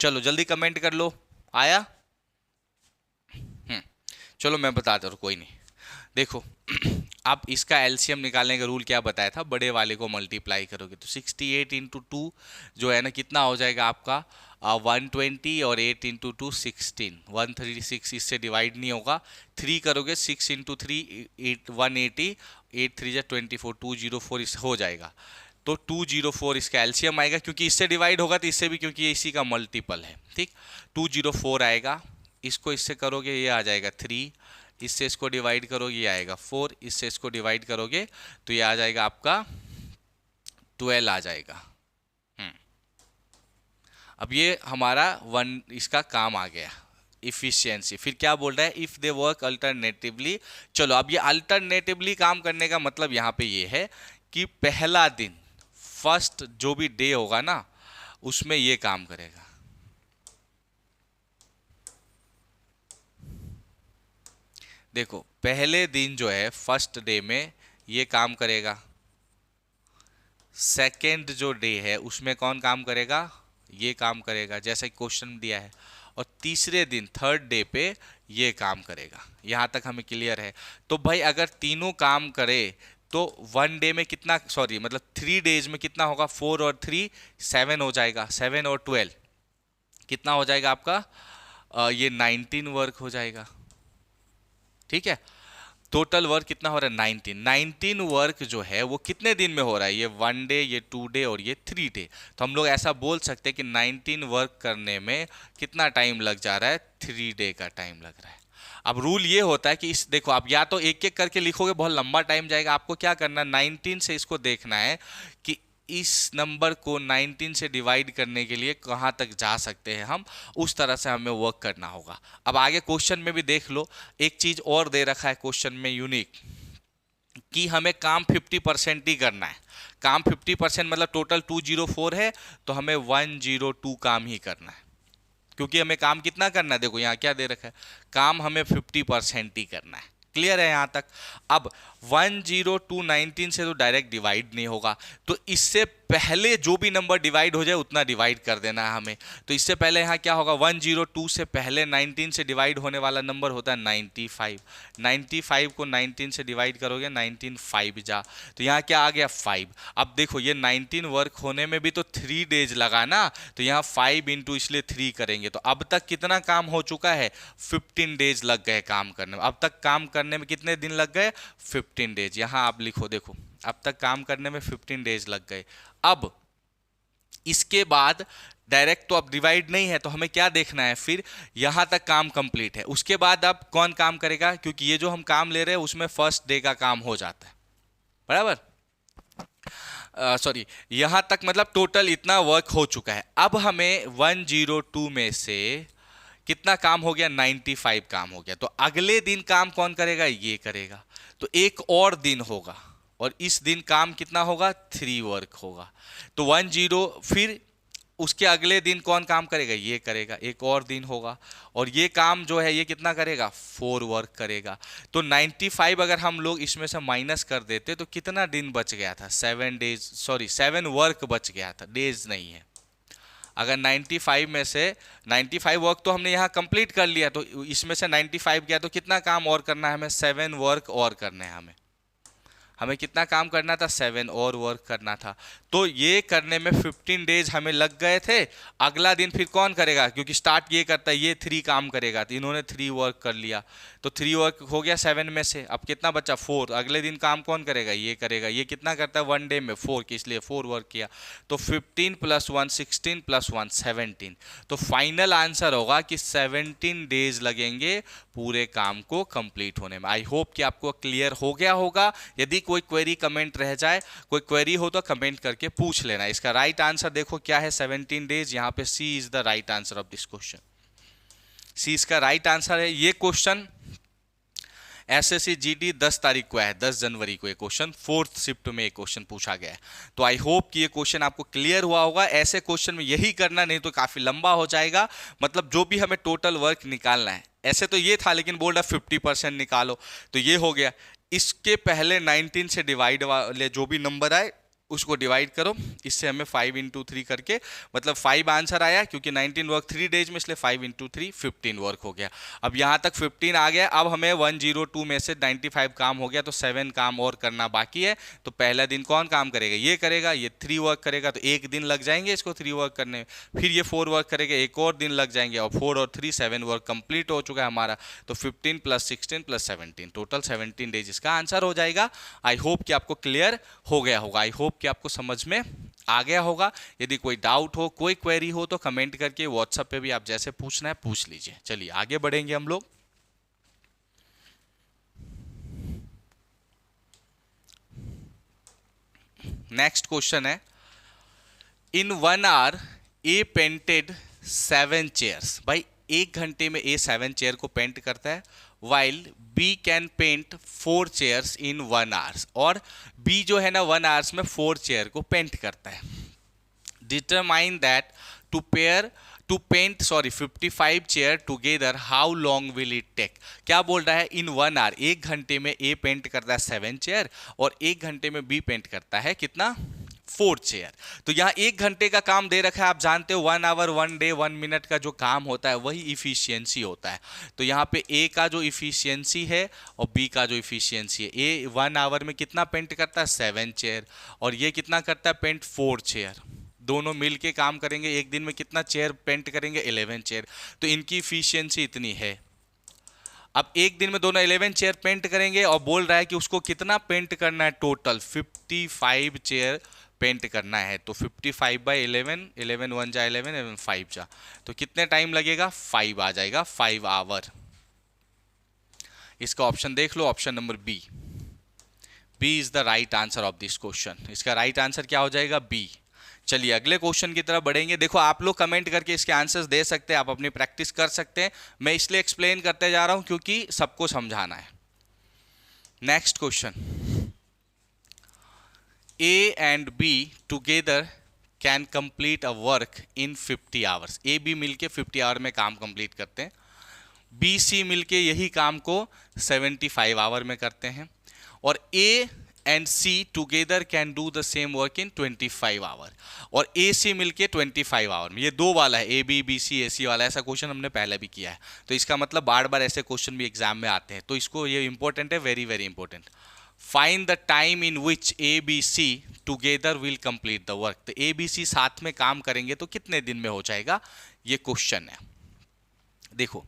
[SPEAKER 1] चलो जल्दी कमेंट कर लो, आया। चलो मैं बताता हूँ, कोई नहीं। देखो अब इसका एलसीएम निकालने का रूल क्या बताया था, बड़े वाले को मल्टीप्लाई करोगे तो 68 इंटू 2 जो है ना कितना हो जाएगा आपका 120, और 8 इंटू 2 16, 136 इससे डिवाइड नहीं होगा। 3 करोगे 6 इंटू 3 180, 8 3 जा 24, 204 हो जाएगा। तो 204 इसका एलसीएम आएगा, क्योंकि इससे डिवाइड होगा तो इससे भी, क्योंकि ये इसी का मल्टीपल है, ठीक। 204 आएगा, इसको इससे करोगे ये आ जाएगा 3, इससे इसको डिवाइड करोगे ये आएगा 4, इससे इसको डिवाइड करोगे तो ये आ जाएगा आपका 12 आ जाएगा। अब ये हमारा इसका काम आ गया, इफिशियंसी। फिर क्या बोल रहा है, इफ दे वर्क अल्टरनेटिवली। चलो अब ये अल्टरनेटिवली काम करने का मतलब यहाँ पे ये है कि पहला दिन फर्स्ट जो भी डे होगा ना उसमें ये काम करेगा। देखो पहले दिन जो है फर्स्ट डे में ये काम करेगा, सेकेंड जो डे है उसमें कौन काम करेगा, ये काम करेगा जैसा क्वेश्चन दिया है, और तीसरे दिन थर्ड डे पे ये काम करेगा। यहाँ तक हमें क्लियर है। तो भाई अगर तीनों काम करे तो 1 डे में कितना, सॉरी मतलब 3 डेज में कितना होगा, 4 और 3 7 हो जाएगा, 7 और 12 कितना हो जाएगा आपका ये 19 वर्क हो जाएगा, ठीक है। टोटल वर्क कितना हो रहा है 19 वर्क जो है वो कितने दिन में हो रहा है, ये 1 डे, ये 2 डे और ये 3 डे। तो हम लोग ऐसा बोल सकते हैं कि 19 वर्क करने में कितना टाइम लग जा रहा है, 3 डे का टाइम लग रहा है। अब रूल ये होता है कि इस देखो आप या तो एक एक करके लिखोगे बहुत लंबा टाइम जाएगा, आपको क्या करना है 19 से इसको देखना है कि इस नंबर को 19 से डिवाइड करने के लिए कहाँ तक जा सकते हैं हम, उस तरह से हमें वर्क करना होगा। अब आगे क्वेश्चन में भी देख लो, एक चीज और दे रखा है क्वेश्चन में यूनिक, कि हमें काम 50% ही करना है। काम 50% मतलब टोटल 204 है तो हमें 102 काम ही करना है, क्योंकि हमें काम कितना करना है, देखो यहाँ क्या दे रखा है, काम हमें 50% ही करना है। क्लियर है यहाँ तक। अब 102 19 से तो डायरेक्ट डिवाइड नहीं होगा, तो इससे पहले जो भी नंबर डिवाइड हो जाए उतना डिवाइड कर देना है हमें। तो इससे पहले यहाँ क्या होगा, 102 से पहले 19 से डिवाइड होने वाला नंबर होता है 95। 95 को 19 से डिवाइड करोगे, 19 5 जा, तो यहाँ क्या आ गया 5। अब देखो ये 19 वर्क होने में भी तो 3 डेज लगा ना, तो यहाँ 5 इंटू इसलिए 3 करेंगे। तो अब तक कितना काम हो चुका है, 15 डेज लग गए काम करने में। अब तक काम करने में कितने दिन लग गए, 15 डेज। यहाँ आप लिखो, देखो अब तक काम करने में 15 डेज लग गए। अब इसके बाद डायरेक्ट तो अब डिवाइड नहीं है, तो हमें क्या देखना है, फिर यहां तक काम कंप्लीट है, उसके बाद अब कौन काम करेगा, क्योंकि ये जो हम काम ले रहे हैं उसमें फर्स्ट डे का काम हो जाता है, बराबर। सॉरी, यहां तक मतलब टोटल इतना वर्क हो चुका है। अब हमें 102 में से कितना काम हो गया, 95 काम हो गया। तो अगले दिन काम कौन करेगा, ये करेगा। तो एक और दिन होगा, और इस दिन काम कितना होगा, 3 वर्क होगा। तो 10, फिर उसके अगले दिन कौन काम करेगा, ये करेगा, एक और दिन होगा। और ये काम जो है ये कितना करेगा, 4 वर्क करेगा। तो 95 अगर हम लोग इसमें से माइनस कर देते तो कितना दिन बच गया था, 7 डेज, सॉरी 7 वर्क बच गया था, डेज नहीं है। अगर 95 में से 95 वर्क तो हमने यहाँ कंप्लीट कर लिया, तो इसमें से 95 गया तो कितना काम और करना है हमें, 7 वर्क और करने हैं हमें कितना काम करना था, 7 और वर्क करना था। तो ये करने में 15 डेज हमें लग गए थे। अगला दिन फिर कौन करेगा, क्योंकि स्टार्ट ये करता है, ये 3 काम करेगा, तो इन्होंने 3 वर्क कर लिया, तो 3 वर्क हो गया 7 में से। अब कितना बचा, 4। अगले दिन काम कौन करेगा, ये करेगा। ये कितना करता है 1 डे में, 4 की, इसलिए 4 वर्क किया। तो 15 + 1 16 + 1 17। तो फाइनल आंसर होगा कि 17 डेज लगेंगे पूरे काम को कंप्लीट होने में। आई होप कि आपको क्लियर हो गया होगा। यदि कोई क्वेरी कमेंट रह जाए, कोई क्वेरी हो तो कमेंट करके पूछ लेना। इसका राइट आंसर देखो क्या है, 17 डेज। यहाँ पे C is the right answer of this question. C इसका राइट आंसर है। ये क्वेश्चन एसएससी जीडी 10 तारीख को है, 10 जनवरी को ये क्वेश्चन 4th शिफ्ट में ये क्वेश्चन पूछा गया है। तो आई होप कि ये क्वेश्चन आपको क्लियर हुआ होगा। ऐसे क्वेश्चन में यही करना, नहीं तो काफी लंबा हो जाएगा। मतलब जो भी हमें टोटल वर्क निकालना है, ऐसे तो ये था लेकिन बोल रहा 50% निकालो, तो ये हो गया। इसके पहले 19 से डिवाइड वाले जो भी नंबर आए उसको डिवाइड करो, इससे हमें 5 × 3 करके, मतलब 5 आंसर आया, क्योंकि 19 वर्क 3 डेज में, इसलिए 5 × 3 15 वर्क हो गया। अब यहाँ तक 15 आ गया। अब हमें 102 में से 95 काम हो गया, तो 7 काम और करना बाकी है। तो पहला दिन कौन काम करेगा, ये करेगा, ये 3 वर्क करेगा, तो एक दिन लग जाएंगे इसको 3 वर्क करने में। फिर ये 4 वर्क करेगा, एक और दिन लग जाएंगे, और 4 और 3 7 वर्क कंप्लीट हो चुका है हमारा। तो 15 + 16 + 17, टोटल 17 डेज इसका आंसर हो जाएगा। आई होप कि आपको क्लियर हो गया होगा, आई होप कि आपको समझ में आ गया होगा। यदि कोई डाउट हो, कोई क्वेरी हो, तो कमेंट करके व्हाट्सएप पे भी आप जैसे पूछना है पूछ लीजिए। चलिए आगे बढ़ेंगे हम लोग। नेक्स्ट क्वेश्चन है, इन 1 hour ए पेंटेड 7 चेयर्स। भाई 1 घंटे में ए 7 चेयर को पेंट करता है, while B can paint 4 chairs in 1 hour। और बी जो है ना 1 hours में 4 चेयर को पेंट करता है। Determine that to paint 55 chair together how long will it take. क्या बोल रहा है, इन 1 hour, 1 घंटे में ए पेंट करता है 7 चेयर, और 1 घंटे में बी पेंट करता है कितना, 4 चेयर। तो यहाँ 1 घंटे का काम दे रखा है, आप जानते हो 1 hour 1 day 1 minute का जो काम होता है वही इफिशियंसी होता है। तो यहाँ पे ए का जो इफिशियंसी है और बी का जो इफिशियंसी है, ए 1 hour में कितना पेंट करता है, 7 चेयर, और ये कितना करता है, पेंट 4 चेयर। दोनों मिल के काम करेंगे, एक दिन में कितना चेयर पेंट करेंगे, 11 चेयर। तो इनकी इफिशियंसी इतनी है। अब एक दिन में दोनों 11 चेयर पेंट करेंगे, और बोल रहा है कि उसको कितना पेंट करना है, टोटल 55 चेयर पेंट करना है। तो 55/11, 11 1 जा 11, 11 5 जा, तो कितने टाइम लगेगा, 5 आ जाएगा, 5 आवर। इसका ऑप्शन देख लो, option number B. B is the right answer of this question. इसका राइट आंसर क्या हो जाएगा, बी। चलिए अगले क्वेश्चन की तरफ बढ़ेंगे। देखो आप लोग कमेंट करके इसके आंसर्स दे सकते हैं, आप अपनी प्रैक्टिस कर सकते हैं। मैं इसलिए एक्सप्लेन करते जा रहा हूं क्योंकि सबको समझाना है। Next question, A and B together can complete a work in 50 hours। A B मिलके 50 आवर में काम कंप्लीट करते हैं, B C मिलके यही काम को 75 आवर में करते हैं, और A and C together can do the same work in 25 hour, और ए सी मिलके 25 आवर में, ये दो वाला है, ए बी बी सी ए सी वाला, ऐसा क्वेश्चन हमने पहले भी किया है, तो इसका मतलब बार बार ऐसे क्वेश्चन भी एग्जाम में आते हैं, तो इसको ये इंपॉर्टेंट है, very very important. Find the time in which A B C together will complete the work, तो ए बी सी साथ में काम करेंगे तो कितने दिन में हो जाएगा, ये क्वेश्चन है। देखो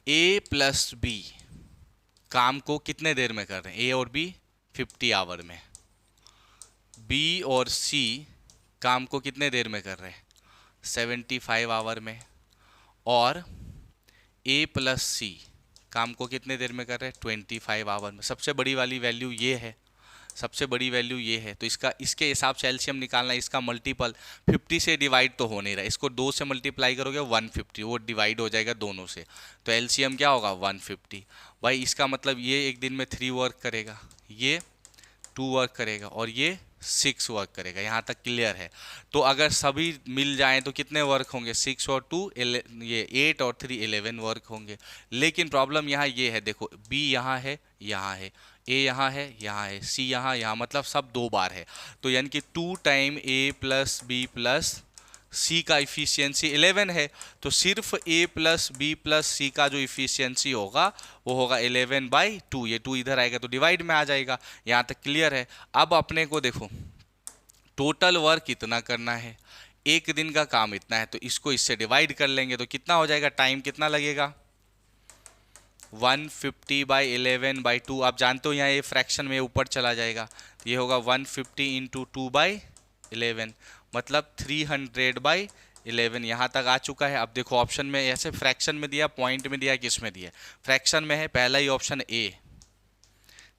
[SPEAKER 1] ए प्लस बी काम को कितने देर में कर रहे हैं, ए और बी 50 आवर में, बी और सी काम को कितने देर में कर रहे हैं 75 आवर में, और ए प्लस सी काम को कितने देर में कर रहे हैं 25 आवर में। सबसे बड़ी वाली वैल्यू ये है, सबसे बड़ी वैल्यू ये है, तो इसका इसके हिसाब से एलसीएम निकालना, इसका मल्टीपल 50 से डिवाइड तो हो नहीं रहा, इसको 2 से मल्टीप्लाई करोगे 150, वो डिवाइड हो जाएगा दोनों से, तो एलसीएम क्या होगा 150। भाई इसका मतलब ये एक दिन में 3 वर्क करेगा, ये 2 वर्क करेगा, और ये 6 वर्क करेगा, यहाँ तक क्लियर है। तो अगर सभी मिल जाएं तो कितने वर्क होंगे, 6 और 2 ये 8 और 3 11 वर्क होंगे। लेकिन प्रॉब्लम यहाँ ये है, देखो बी यहाँ है, ए यहाँ है, सी यहाँ, मतलब सब 2 बार है, तो यानी कि 2 टाइम ए प्लस बी प्लस सी का इफिशियंसी 11 है, तो सिर्फ ए प्लस बी प्लस सी का जो इफिशियंसी होगा वो होगा 11/2, ये 2 इधर आएगा तो डिवाइड में आ जाएगा, यहाँ तक क्लियर है। अब अपने को देखो टोटल वर्क इतना करना है, एक दिन का काम इतना है, तो इसको इससे डिवाइड कर लेंगे तो कितना हो जाएगा, टाइम कितना लगेगा 150/11/2। आप जानते हो यहाँ ये फ्रैक्शन में ऊपर चला जाएगा, तो ये होगा 150 इंटू 2/11, मतलब 300/11, यहाँ तक आ चुका है। अब देखो ऑप्शन में ऐसे फ्रैक्शन में दिया, पॉइंट में दिया, किस में दिया, फ्रैक्शन में है, पहला ही ऑप्शन ए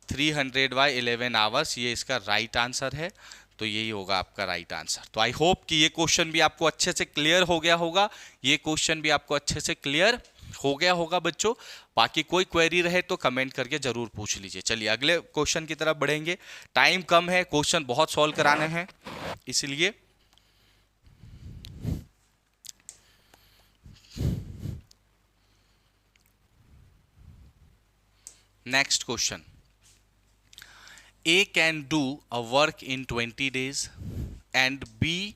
[SPEAKER 1] 300/11 आवर्स, ये इसका राइट आंसर है, तो यही होगा आपका राइट आंसर। तो आई होप कि ये क्वेश्चन भी आपको अच्छे से क्लियर हो गया होगा, ये क्वेश्चन भी आपको अच्छे से क्लियर हो गया होगा बच्चों। बाकी कोई क्वेरी रहे तो कमेंट करके जरूर पूछ लीजिए। चलिए अगले क्वेश्चन की तरफ बढ़ेंगे, टाइम कम है, क्वेश्चन बहुत सॉल्व कराने हैं, इसलिए next question, A can do a work in 20 days and B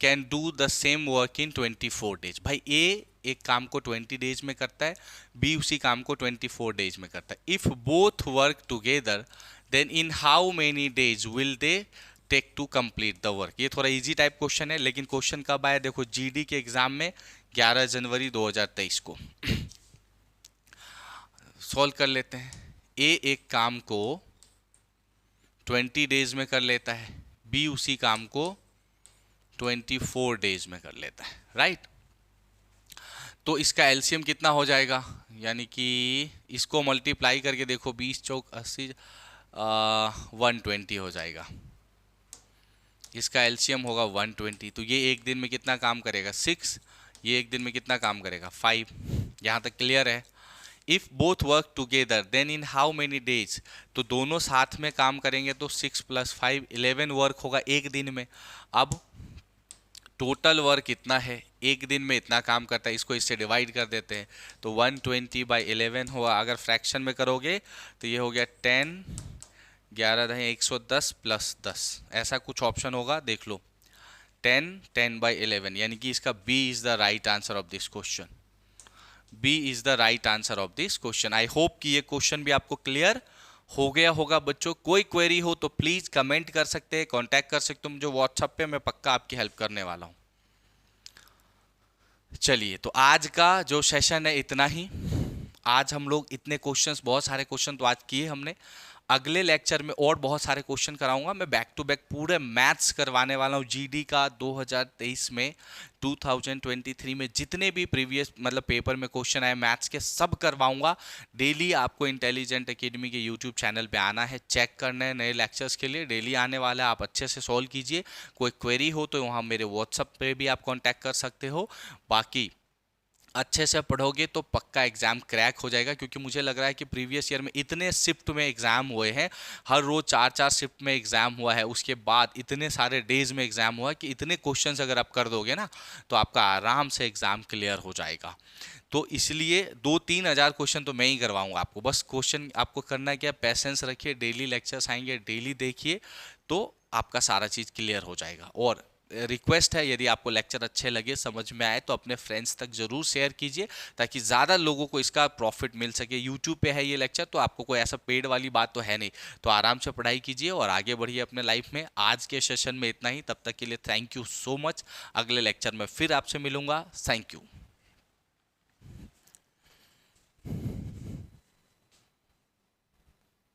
[SPEAKER 1] can do the same work in 24 days। भाई A एक काम को 20 डेज में करता है, B उसी काम को 24 डेज में करता है। If both work together, then in how many days will they take to complete the work? ये थोड़ा इजी टाइप क्वेश्चन है, लेकिन क्वेश्चन कब आया देखो जीडी के एग्जाम में 11 जनवरी 2023 को। सॉल्व कर लेते हैं। A एक काम को 20 डेज में कर लेता है, बी उसी काम को 24 डेज में कर लेता है, राइट। तो इसका एलसीएम कितना हो जाएगा, यानी कि इसको मल्टीप्लाई करके देखो 20 चौक 80 120 हो जाएगा, इसका एलसीएम होगा 120। तो ये एक दिन में कितना काम करेगा 6, ये एक दिन में कितना काम करेगा 5, यहाँ तक क्लियर है। If both work together then in how many days, तो दोनों साथ में काम करेंगे तो 6 + 5 11 वर्क होगा एक दिन में। अब टोटल वर्क इतना है, एक दिन में इतना काम करता है, इसको इससे डिवाइड कर देते हैं तो 120/11 होगा। अगर फ्रैक्शन में करोगे तो ये हो गया 10 11 110 + 10, ऐसा कुछ ऑप्शन होगा, देख लो 10/11, यानी कि इसका B is the right answer of this question, B is the right answer of this question. I hope कि ये क्वेश्चन भी आपको क्लियर हो गया होगा बच्चों। कोई क्वेरी हो तो प्लीज कमेंट कर सकते हैं, कांटेक्ट कर सकते हो मुझे व्हाट्सएप पे, मैं पक्का आपकी हेल्प करने वाला हूं। चलिए तो आज का जो सेशन है इतना ही। आज हम लोग इतने क्वेश्चंस, बहुत सारे क्वेश्चन तो आज किए हमने, अगले लेक्चर में और बहुत सारे क्वेश्चन कराऊंगा मैं, बैक टू बैक पूरे मैथ्स करवाने वाला हूँ। जीडी का 2023 में 2023 में जितने भी प्रीवियस मतलब पेपर में क्वेश्चन आए मैथ्स के सब करवाऊंगा। डेली आपको इंटेलिजेंट एकेडमी के यूट्यूब चैनल पे आना है, चेक करना है, नए लेक्चर्स के लिए डेली आने वाला है, आप अच्छे से सॉल्व कीजिए। कोई क्वेरी हो तो वहाँ मेरे व्हाट्सएप पे भी आप कॉन्टैक्ट कर सकते हो। बाकी अच्छे से पढ़ोगे तो पक्का एग्जाम क्रैक हो जाएगा, क्योंकि मुझे लग रहा है कि प्रीवियस ईयर में इतने शिफ्ट में एग्जाम हुए हैं, हर रोज 4-4 शिफ्ट में एग्जाम हुआ है, उसके बाद इतने सारे डेज में एग्जाम हुआ है कि इतने क्वेश्चंस अगर आप कर दोगे ना तो आपका आराम से एग्जाम क्लियर हो जाएगा। तो इसलिए 2-3 हज़ार क्वेश्चन तो मैं ही करवाऊंगा आपको। बस क्वेश्चन आपको करना क्या, पैसेंस रखिए, डेली लेक्चर्स आएंगे, डेली देखिए, तो आपका सारा चीज़ क्लियर हो जाएगा। और रिक्वेस्ट है, यदि आपको लेक्चर अच्छे लगे, समझ में आए, तो अपने फ्रेंड्स तक जरूर शेयर कीजिए, ताकि ज़्यादा लोगों को इसका प्रॉफिट मिल सके। यूट्यूब पे है ये लेक्चर, तो आपको कोई ऐसा पेड वाली बात तो है नहीं, तो आराम से पढ़ाई कीजिए और आगे बढ़िए अपने लाइफ में। आज के सेशन में इतना ही, तब तक के लिए थैंक यू सो मच। अगले लेक्चर में फिर आपसे मिलूंगा। Thank you.